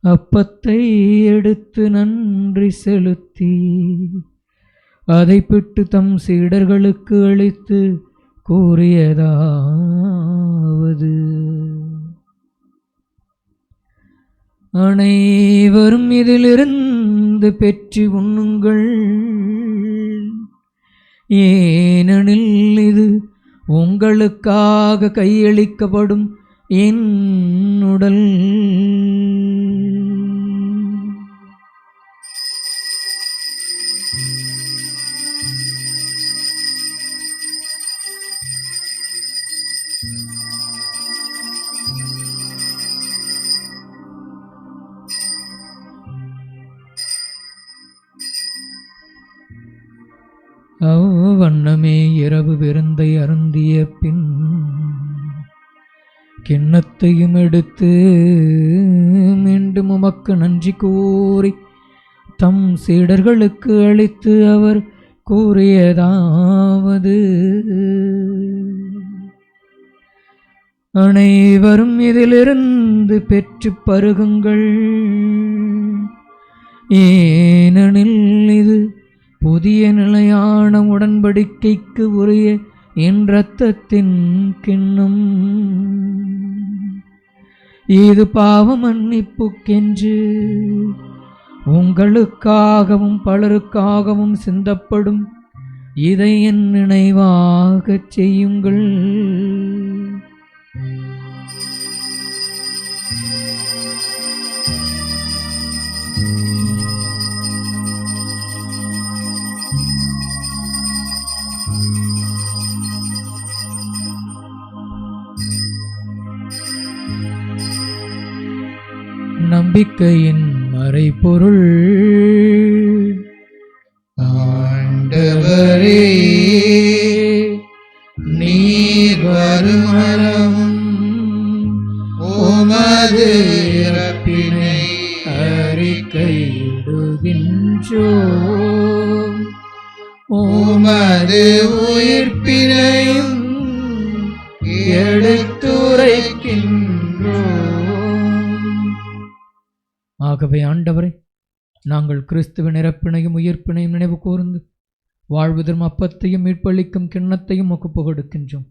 அப்பத்தை எடுத்து நன்றி செலுத்தி அதை பிட்டு தம் சீடர்களுக்கு அளித்து கூறியதாவது: அனைவரும் இதிலிருந்து பெற்று உண்ணுங்கள், ஏனெனில் இது உங்களுக்காக கையளிக்கப்படும் என் உடல். அவ்வண்ணமே இரவு விருந்தை அருந்திய பின் கிண்ணத்தையும் எடுத்து மீண்டும் உமக்கு நன்றி கூறி தம் சீடர்களுக்கு அளித்து அவர் கூறியதாவது: அனைவரும் இதிலிருந்து பெற்று பருகுங்கள், ஏனெனில் இது புதிய நிலையான உடன்படிக்கைக்கு உரிய என் இரத்தத்தின் கிண்ணம். இது பாவ மன்னிப்புக்கென்று உங்களுக்காகவும் பலருக்காகவும் சிந்தப்படும். இதை என் நினைவாகச் செய்யுங்கள். நம்பிக்கையின் மறைபொருள். ஆண்டவரே, நீர் வருமளவும் உமது இறப்பினை அறிக்கையிடுகின்றோம், உமது உயிர்ப்பினையும் எடுத்துரைக்கின்றோம். ஆகவே ஆண்டவரே, நாங்கள் கிறிஸ்துவின் இறப்பினையும் உயிர்ப்பினையும் நினைவு கூர்ந்து வாழ்வு தரும் அப்பத்தையும் மீட்பளிக்கும் கிண்ணத்தையும் ஒப்புக் கொடுக்கின்றோம்.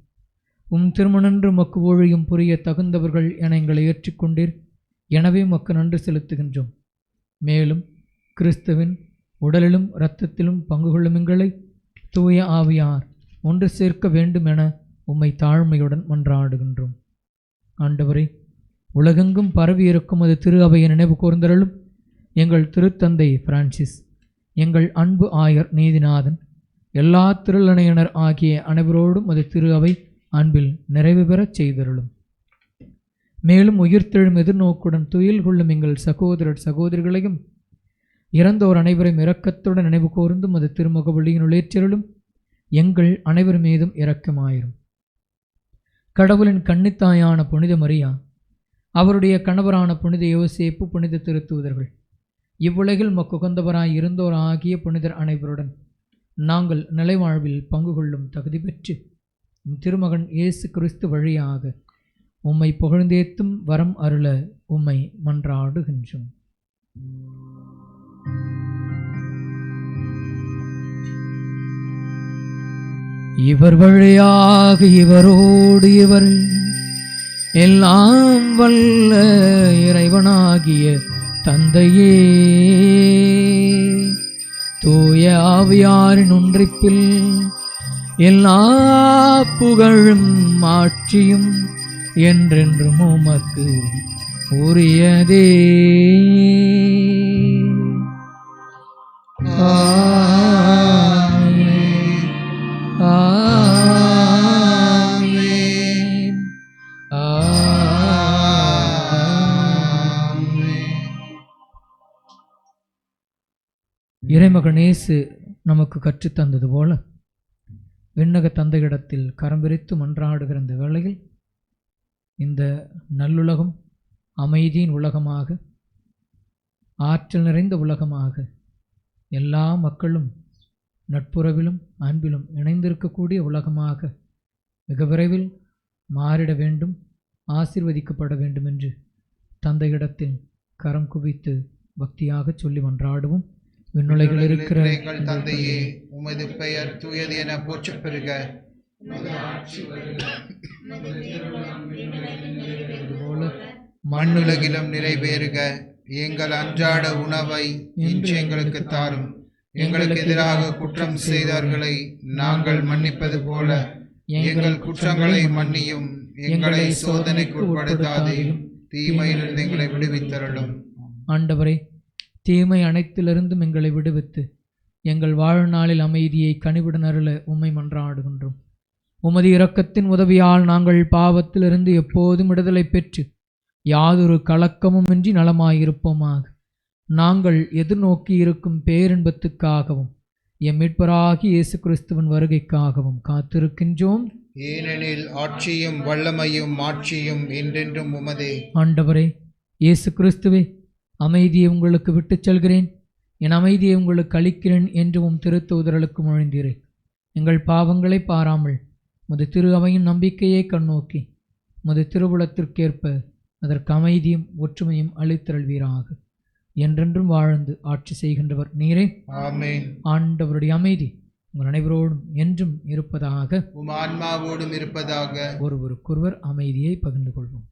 திருமணன்று மக்கு ஊழியம் புரிய தகுந்தவர்கள் என எங்களை ஏற்றுக்கொண்டீர். எனவே மக்கு நன்றி செலுத்துகின்றோம். மேலும் கிறிஸ்துவின் உடலிலும் இரத்தத்திலும் பங்கு கொள்ளும் எங்களை தூய ஆவியார் ஒன்று சேர்க்க வேண்டும் என உம்மை தாழ்மையுடன் மன்றாடுகின்றோம். ஆண்டவரே, உலகெங்கும் பரவி இருக்கும் அது திரு அவையை நினைவு கூர்ந்தருளும். எங்கள் திருத்தந்தை பிரான்சிஸ், எங்கள் அன்பு ஆயர் நீதிநாதன், எல்லா திருநணையினர் ஆகிய அனைவரோடும் அது திரு அவை அன்பில் நிறைவு பெறச் செய்தருளும். மேலும் உயிர்த்தெழும் எதிர்நோக்குடன் துயில் கொள்ளும் எங்கள் சகோதரர் சகோதரிகளையும் இறந்தோர் அனைவரையும் இரக்கத்துடன் நினைவு கூர்ந்தும் அது திருமுக வழியினுள் ஏற்றருளும். எங்கள் அனைவர் மீதும் இரக்கமாயிரும். கடவுளின் கன்னித்தாயான புனித மரியா, அவருடைய கணவரான புனித யோசேப்பு, புனித திருத்தூதர்கள், இவ்வுலகில் மக்குகந்தவராய் இருந்தோர் ஆகிய புனிதர் அனைவருடன் நாங்கள் நிலைவாழ்வில் பங்கு கொள்ளும் தகுதி பெற்று திருமகன் இயேசு கிறிஸ்து வழியாக உம்மை புகழ்ந்தேத்தும் வரம் அருள உம்மை மன்றாடுகின்றோம். இவர் வழியாக இவரோடு இவர் எல்லாம் வல்ல இறைவனாகிய தந்தையே, தூய ஆவியாரின் ஒன்றிப்பில் எல்லா புகழும் ஆட்சியும் என்றென்றும் உமக்கு உரியதே. இறைமகன் இயேசு நமக்கு கற்றுத்தந்தது போல விண்ணக தந்தையிடத்தில் கரம் விரித்து மன்றாடுகிற இந்த வேளையில் இந்த நல்லுலகம் அமைதியின் உலகமாக, ஆற்றல் நிறைந்த உலகமாக, எல்லா மக்களும் நட்புறவிலும் அன்பிலும் இணைந்திருக்கக்கூடிய உலகமாக மிக விரைவில் மாறிட வேண்டும், ஆசீர்வதிக்கப்பட வேண்டும் என்று தந்தையிடத்தில் கரம் குவித்து பக்தியாக சொல்லி மன்றாடுவோம். விண்ணுலகில் இருக்கிற எங்கள் தந்தையே, உமது பெயர் தூயது என போற்றப் பெறுக. மண்ணுலகிலும் நிறைவேறுக. எங்கள் அன்றாட உணவை இன்று எங்களுக்கு தாரும். எங்களுக்கு எதிராக குற்றம் செய்தார்களை நாங்கள் மன்னிப்பது போல எங்கள் குற்றங்களை மன்னியும். எங்களை சோதனைக்கு உட்படுத்தாதையும், தீமையிலிருந்து எங்களை விடுவித்தருளும். ஆண்டவரே, தீமை அனைத்திலிருந்தும் எங்களை விடுவித்து எங்கள் வாழ்நாளில் அமைதியை கனிவுடன் அருள உம்மை மன்றாடுகின்றோம். உமது இரக்கத்தின் உதவியால் நாங்கள் பாவத்திலிருந்து எப்போதும் விடுதலை பெற்று யாதொரு கலக்கமுமின்றி நலமாயிருப்போமாக. நாங்கள் எதிர்நோக்கி இருக்கும் பேரின்பத்துக்காகவும் எம் மீட்பராகி இயேசு கிறிஸ்துவின் வருகைக்காகவும் காத்திருக்கின்றோம். ஏனெனில் ஆட்சியும் வல்லமையும் மாட்சியும் என்றென்றும் உமதே. ஆண்டவரே இயேசு கிறிஸ்துவே, அமைதியை உங்களுக்கு விட்டுச் செல்கிறேன், என் அமைதியை உங்களுக்கு அளிக்கிறேன் என்று உம் திருத்தூதர்களுக்கு மொழிந்தீரே. எங்கள் பாவங்களை பாராமல் முது திரு அவையின் நம்பிக்கையை கண்ணோக்கி முது திருவுளத்திற்கேற்ப அதற்கு அமைதியும் ஒற்றுமையும் அளித்தருள்வீராக. என்றென்றும் வாழ்ந்து ஆட்சி செய்கின்றவர் நீரே. ஆமென். ஆண்டவருடைய அமைதி உங்கள் அனைவரோடும் என்றும் இருப்பதாக. உம் ஆன்மாவோடும் இருப்பதாக. ஒருவருக்கொருவர் அமைதியை பகிர்ந்து கொள்வோம்.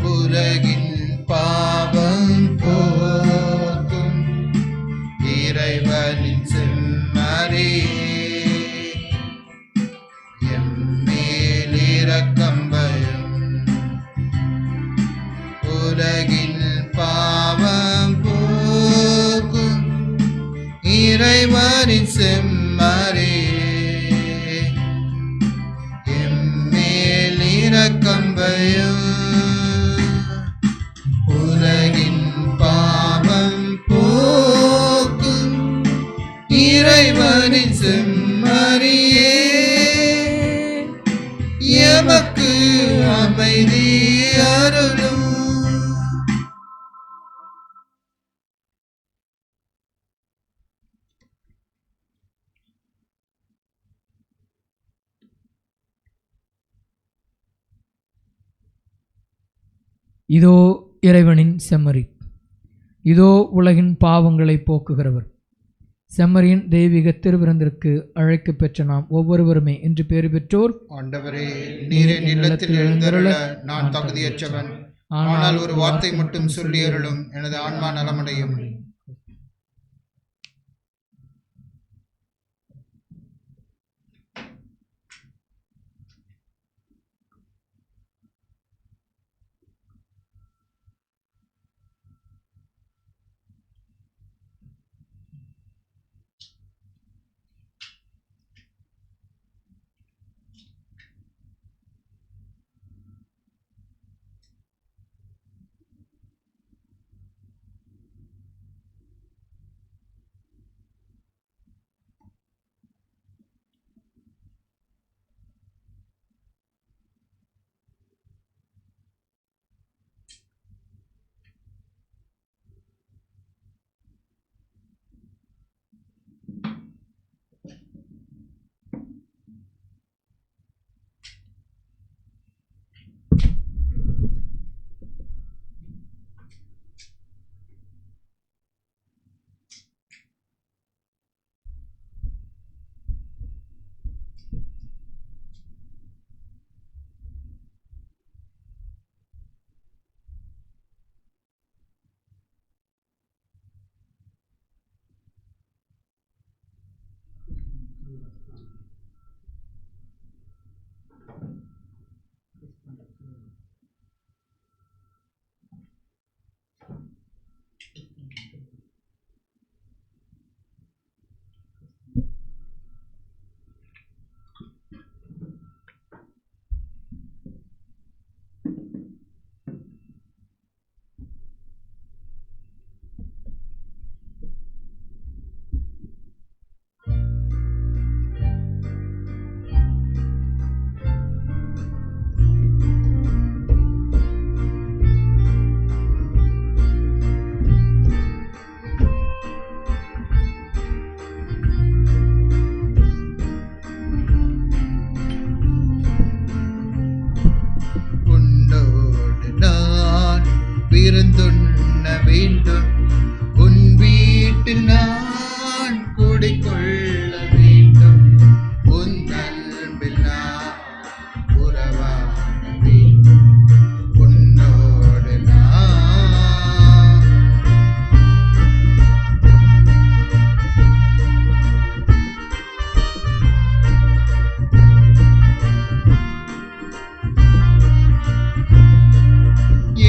உலகின் பாவம் போக்கும் இறைவனின் செம்மறியே, எம்மேல் இரக்கம் வையும். உலகின் பாவம் போக்கும் இறைவனின் செம்மறியே, எம்மேல் இரக்கம் வையும். உலகின் பாவம் போக்கும் இறைவனின் செம்மறியே, எமக்கு அமைதி அருளும். இதோ இறைவனின் செம்மறி, இதோ உலகின் பாவங்களை போக்குகிறவர். செம்மறியின் தெய்வீக திருவிருந்திற்கு அழைக்க பெற்ற நாம் ஒவ்வொருவருமே இன்று பேறு பெற்றோர். ஆண்டவரே, நீரே நிலத்தில் எழுந்தருள நான் தகுதியற்றவன், ஆனால் ஒரு வார்த்தை மட்டும் சொல்லி அருளும், எனது ஆன்மா நலமடையும். விருந்துண்ண வேண்டும், உன் வீட்டில் நான் குடிக்கொள்ள வேண்டும், உன் அன்பில் நான் உறவாட வேண்டும், உன்னோடு நான்.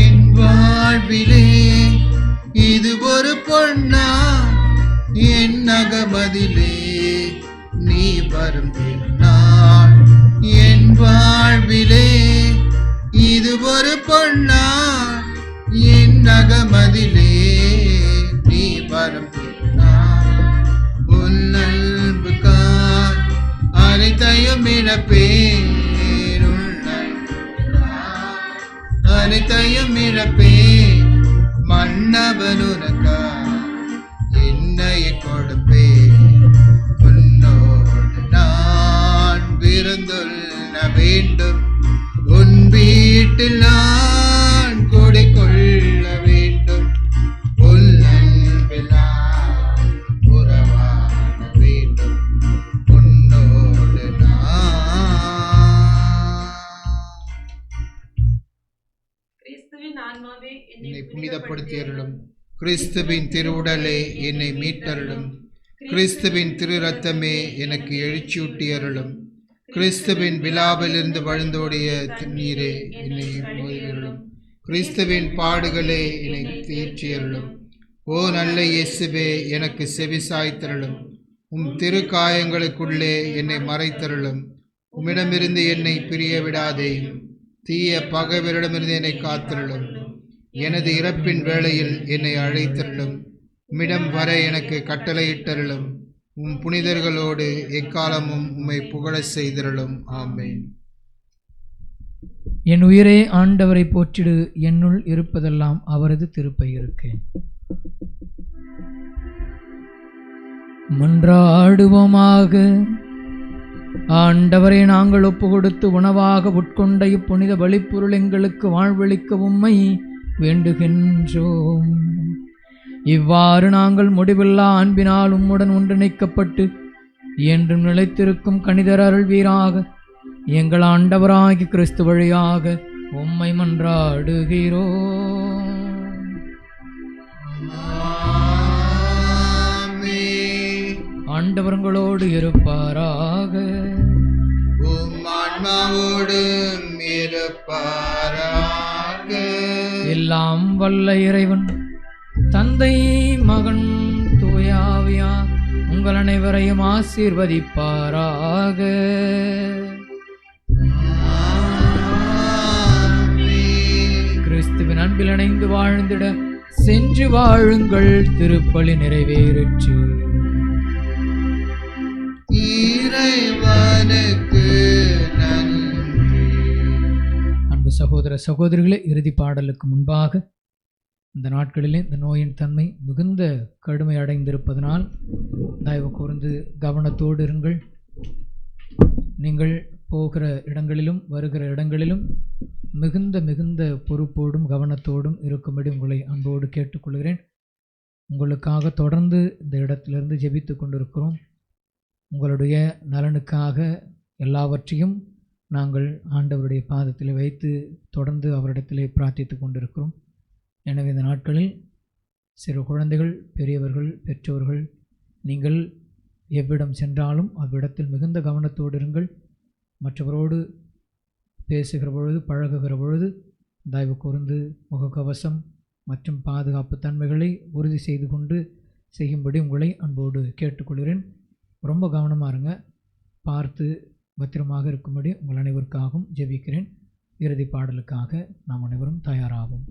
என் வாழ்விலே இது ஒரு பொன்னா, என் அகமதிலே நீ வரும் திருநாள். என் வாழ்விலே இது ஒரு பொன்னா, என் அகமதிலே நீ வரும் திருநாள். உன் அன்புக்காய் அனைத்தையும் இழப்பேன், அனைத்தையும் இழப்பேன், மன்னவன் உனக்கா என்னையை கொடுப்பேன், உன்னோடு நான் விருந்துள்ள வேண்டும், உன் வீட்டில் நான் குடிக்கொள்ள வேண்டும், உன் அன்பில் நான் உறவாட வேண்டும், உன்னோடு நான். என்னை புனிதப்படுத்தி அருளும். கிறிஸ்துவின் திருவுடலே என்னை மீட்டருளும். கிறிஸ்துவின் திரு ரத்தமே எனக்கு எழுச்சியூட்டி அருளும். கிறிஸ்துவின் விழாவிலிருந்து வழிந்தோடிய தண்ணீரே என்னை மோதியருளும். கிறிஸ்துவின் பாடுகளே என்னை தேற்றி அருளும். ஓ நல்ல இயேசுவே, எனக்கு செவி சாய்த்தருளும். உம் திரு காயங்களுக்குள்ளே என்னை மறைத்தருளும். உம்மிடமிருந்து என்னை பிரிய விடாதேயும். தீய பகைவரிடமிருந்து என்னை காத்தருளும். எனது இறப்பின் வேளையில் என்னை அழைத்தருளும். உம்மிடம் வர எனக்கு கட்டளையிட்டருளும். உம் புனிதர்களோடு எக்காலமும் உம்மை புகழச் செய்தருளும். ஆமென். என் உயிரே ஆண்டவரை போற்றிடு, என்னுள் இருப்பதெல்லாம் அவரது திருப்பெயருக்கு. மன்றாடுவோமாக. ஆண்டவரை நாங்கள் ஒப்பு கொடுத்து உணவாக உட்கொண்ட இப்புனித பலிப்பொருள் எங்களுக்கு வாழ்வளிக்க உம்மை வேண்டுகின்றோம். இவ்வாறு நாங்கள் முடிவில்லா அன்பினால் உம்முடன் ஒன்றிணைக்கப்பட்டு என்றும் நிலைத்திருக்கும் கனிதர் அருள்வீராக. எங்கள் ஆண்டவராகி கிறிஸ்து வழியாக உம்மை மன்றாடுகிறோம். ஆண்டவர்களோடு இருப்பாராக. ஆன்மாவோடும் இருப்பாராக. எல்லாம் வல்ல இறைவன் தந்தை மகன் தூயாவியா உங்கள் அனைவரையும் ஆசீர்வதிப்பாராக. கிறிஸ்துவின் அன்பில் இணைந்து வாழ்ந்திட சென்று வாழுங்கள். திருப்பலி நிறைவேறிற்று. இறைவனுக்கு நன்றி. அன்பு சகோதர சகோதரிகளே, இறுதி பாடலுக்கு முன்பாக இந்த நாட்களிலே இந்த நோயின் தன்மை மிகுந்த கடுமை அடைந்திருப்பதனால் தயவு கூர்ந்து கவனத்தோடு இருங்கள். நீங்கள் போகிற இடங்களிலும் வருகிற இடங்களிலும் மிகுந்த பொறுப்போடும் கவனத்தோடும் இருக்கும்படி உங்களை அன்போடு கேட்டுக்கொள்கிறேன். உங்களுக்காக தொடர்ந்து இந்த இடத்திலிருந்து ஜெபித்து கொண்டிருக்கிறோம். உங்களுடைய நலனுக்காக எல்லாவற்றையும் நாங்கள் ஆண்டவருடைய பாதத்தில் வைத்து தொடர்ந்து அவரிடத்திலே பிரார்த்தித்து கொண்டிருக்கிறோம். எனவே இந்த நாட்களில் சிறு குழந்தைகள், பெரியவர்கள், பெற்றோர்கள், நீங்கள் எவ்விடம் சென்றாலும் அவ்விடத்தில் மிகுந்த கவனத்தோடு இருங்கள். மற்றவரோடு பேசுகிற பொழுது, பழகுகிற பொழுது தயவு கூர்ந்து முகக்கவசம் மற்றும் பாதுகாப்பு தன்மைகளை உறுதி செய்து கொண்டு செய்யும்படி உங்களை அன்போடு கேட்டுக்கொள்கிறேன். ரொம்ப கவனமாக இருங்க. பார்த்து பத்திரமாக இருக்கும்படி உங்கள் அனைவருக்காகவும் ஜெபிக்கிறேன். இறுதி பாடலுக்காக நாம் அனைவரும் தயாராகும்.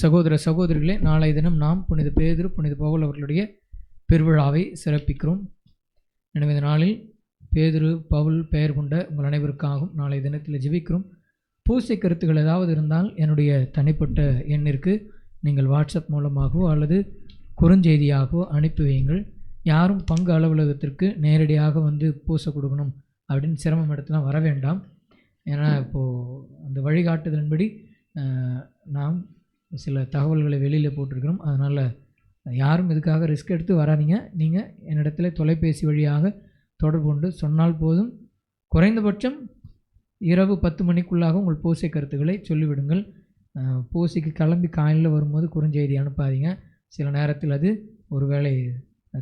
சகோதர சகோதரிகளே, நாளைய தினம் நாம் புனித பேதுரு புனித பவுல் அவர்களுடைய பெருவிழாவை சிறப்பிக்கிறோம். எனவே இந்த நாளில் பேதுரு பவுல் பெயர் கொண்ட உங்கள் அனைவருக்காகவும் நாளைய தினத்தில் ஜெபிக்கிறோம். பூசை கருத்துக்கள் ஏதாவது இருந்தால் என்னுடைய தனிப்பட்ட எண்ணிற்கு நீங்கள் வாட்ஸ்அப் மூலமாகவோ அல்லது குறுஞ்செய்தியாகவோ அனுப்பி வையுங்கள். யாரும் பங்கு அலுவலகத்திற்கு நேரடியாக வந்து பூசை கொடுக்கணும் அப்படின்னு சிரமம் இடத்துலாம் வர வேண்டாம். ஏன்னா இப்போது அந்த வழிகாட்டுதலின்படி நாம் சில தகவல்களை வெளியில் போட்டிருக்கிறோம். அதனால் யாரும் இதுக்காக ரிஸ்க் எடுத்து வராதீங்க. நீங்கள் என்னிடத்தில் தொலைபேசி வழியாக தொடர்பு கொண்டு சொன்னால் போதும். குறைந்தபட்சம் இரவு 10 மணிக்குள்ளாக உங்கள் பூசை கருத்துக்களை சொல்லிவிடுங்கள். பூசைக்கு கிளம்பி காலையில் வரும்போது குறுஞ்செய்தி அனுப்பாதீங்க. சில நேரத்தில் அது ஒருவேளை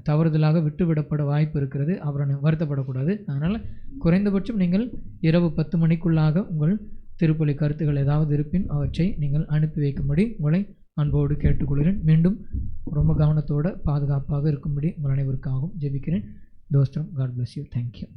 தவறுதலாக விட்டுவிடப்பட வாய்ப்பு இருக்கிறது. அப்புறம் வருத்தப்படக்கூடாது. அதனால் குறைந்தபட்சம் நீங்கள் இரவு 10 மணிக்குள்ளாக உங்கள் திருப்பலி கருத்துக்கள் ஏதாவது இருப்பின் அவற்றை நீங்கள் அனுப்பி வைக்கும்படி உங்களை அன்போடு கேட்டுக்கொள்கிறேன். மீண்டும் ரொம்ப கவனத்தோடு பாதுகாப்பாக இருக்கும்படி உங்கள் அனைவருக்காகவும் ஜெபிக்கிறேன். தோஸ்திரம். God bless you. தேங்க்யூ.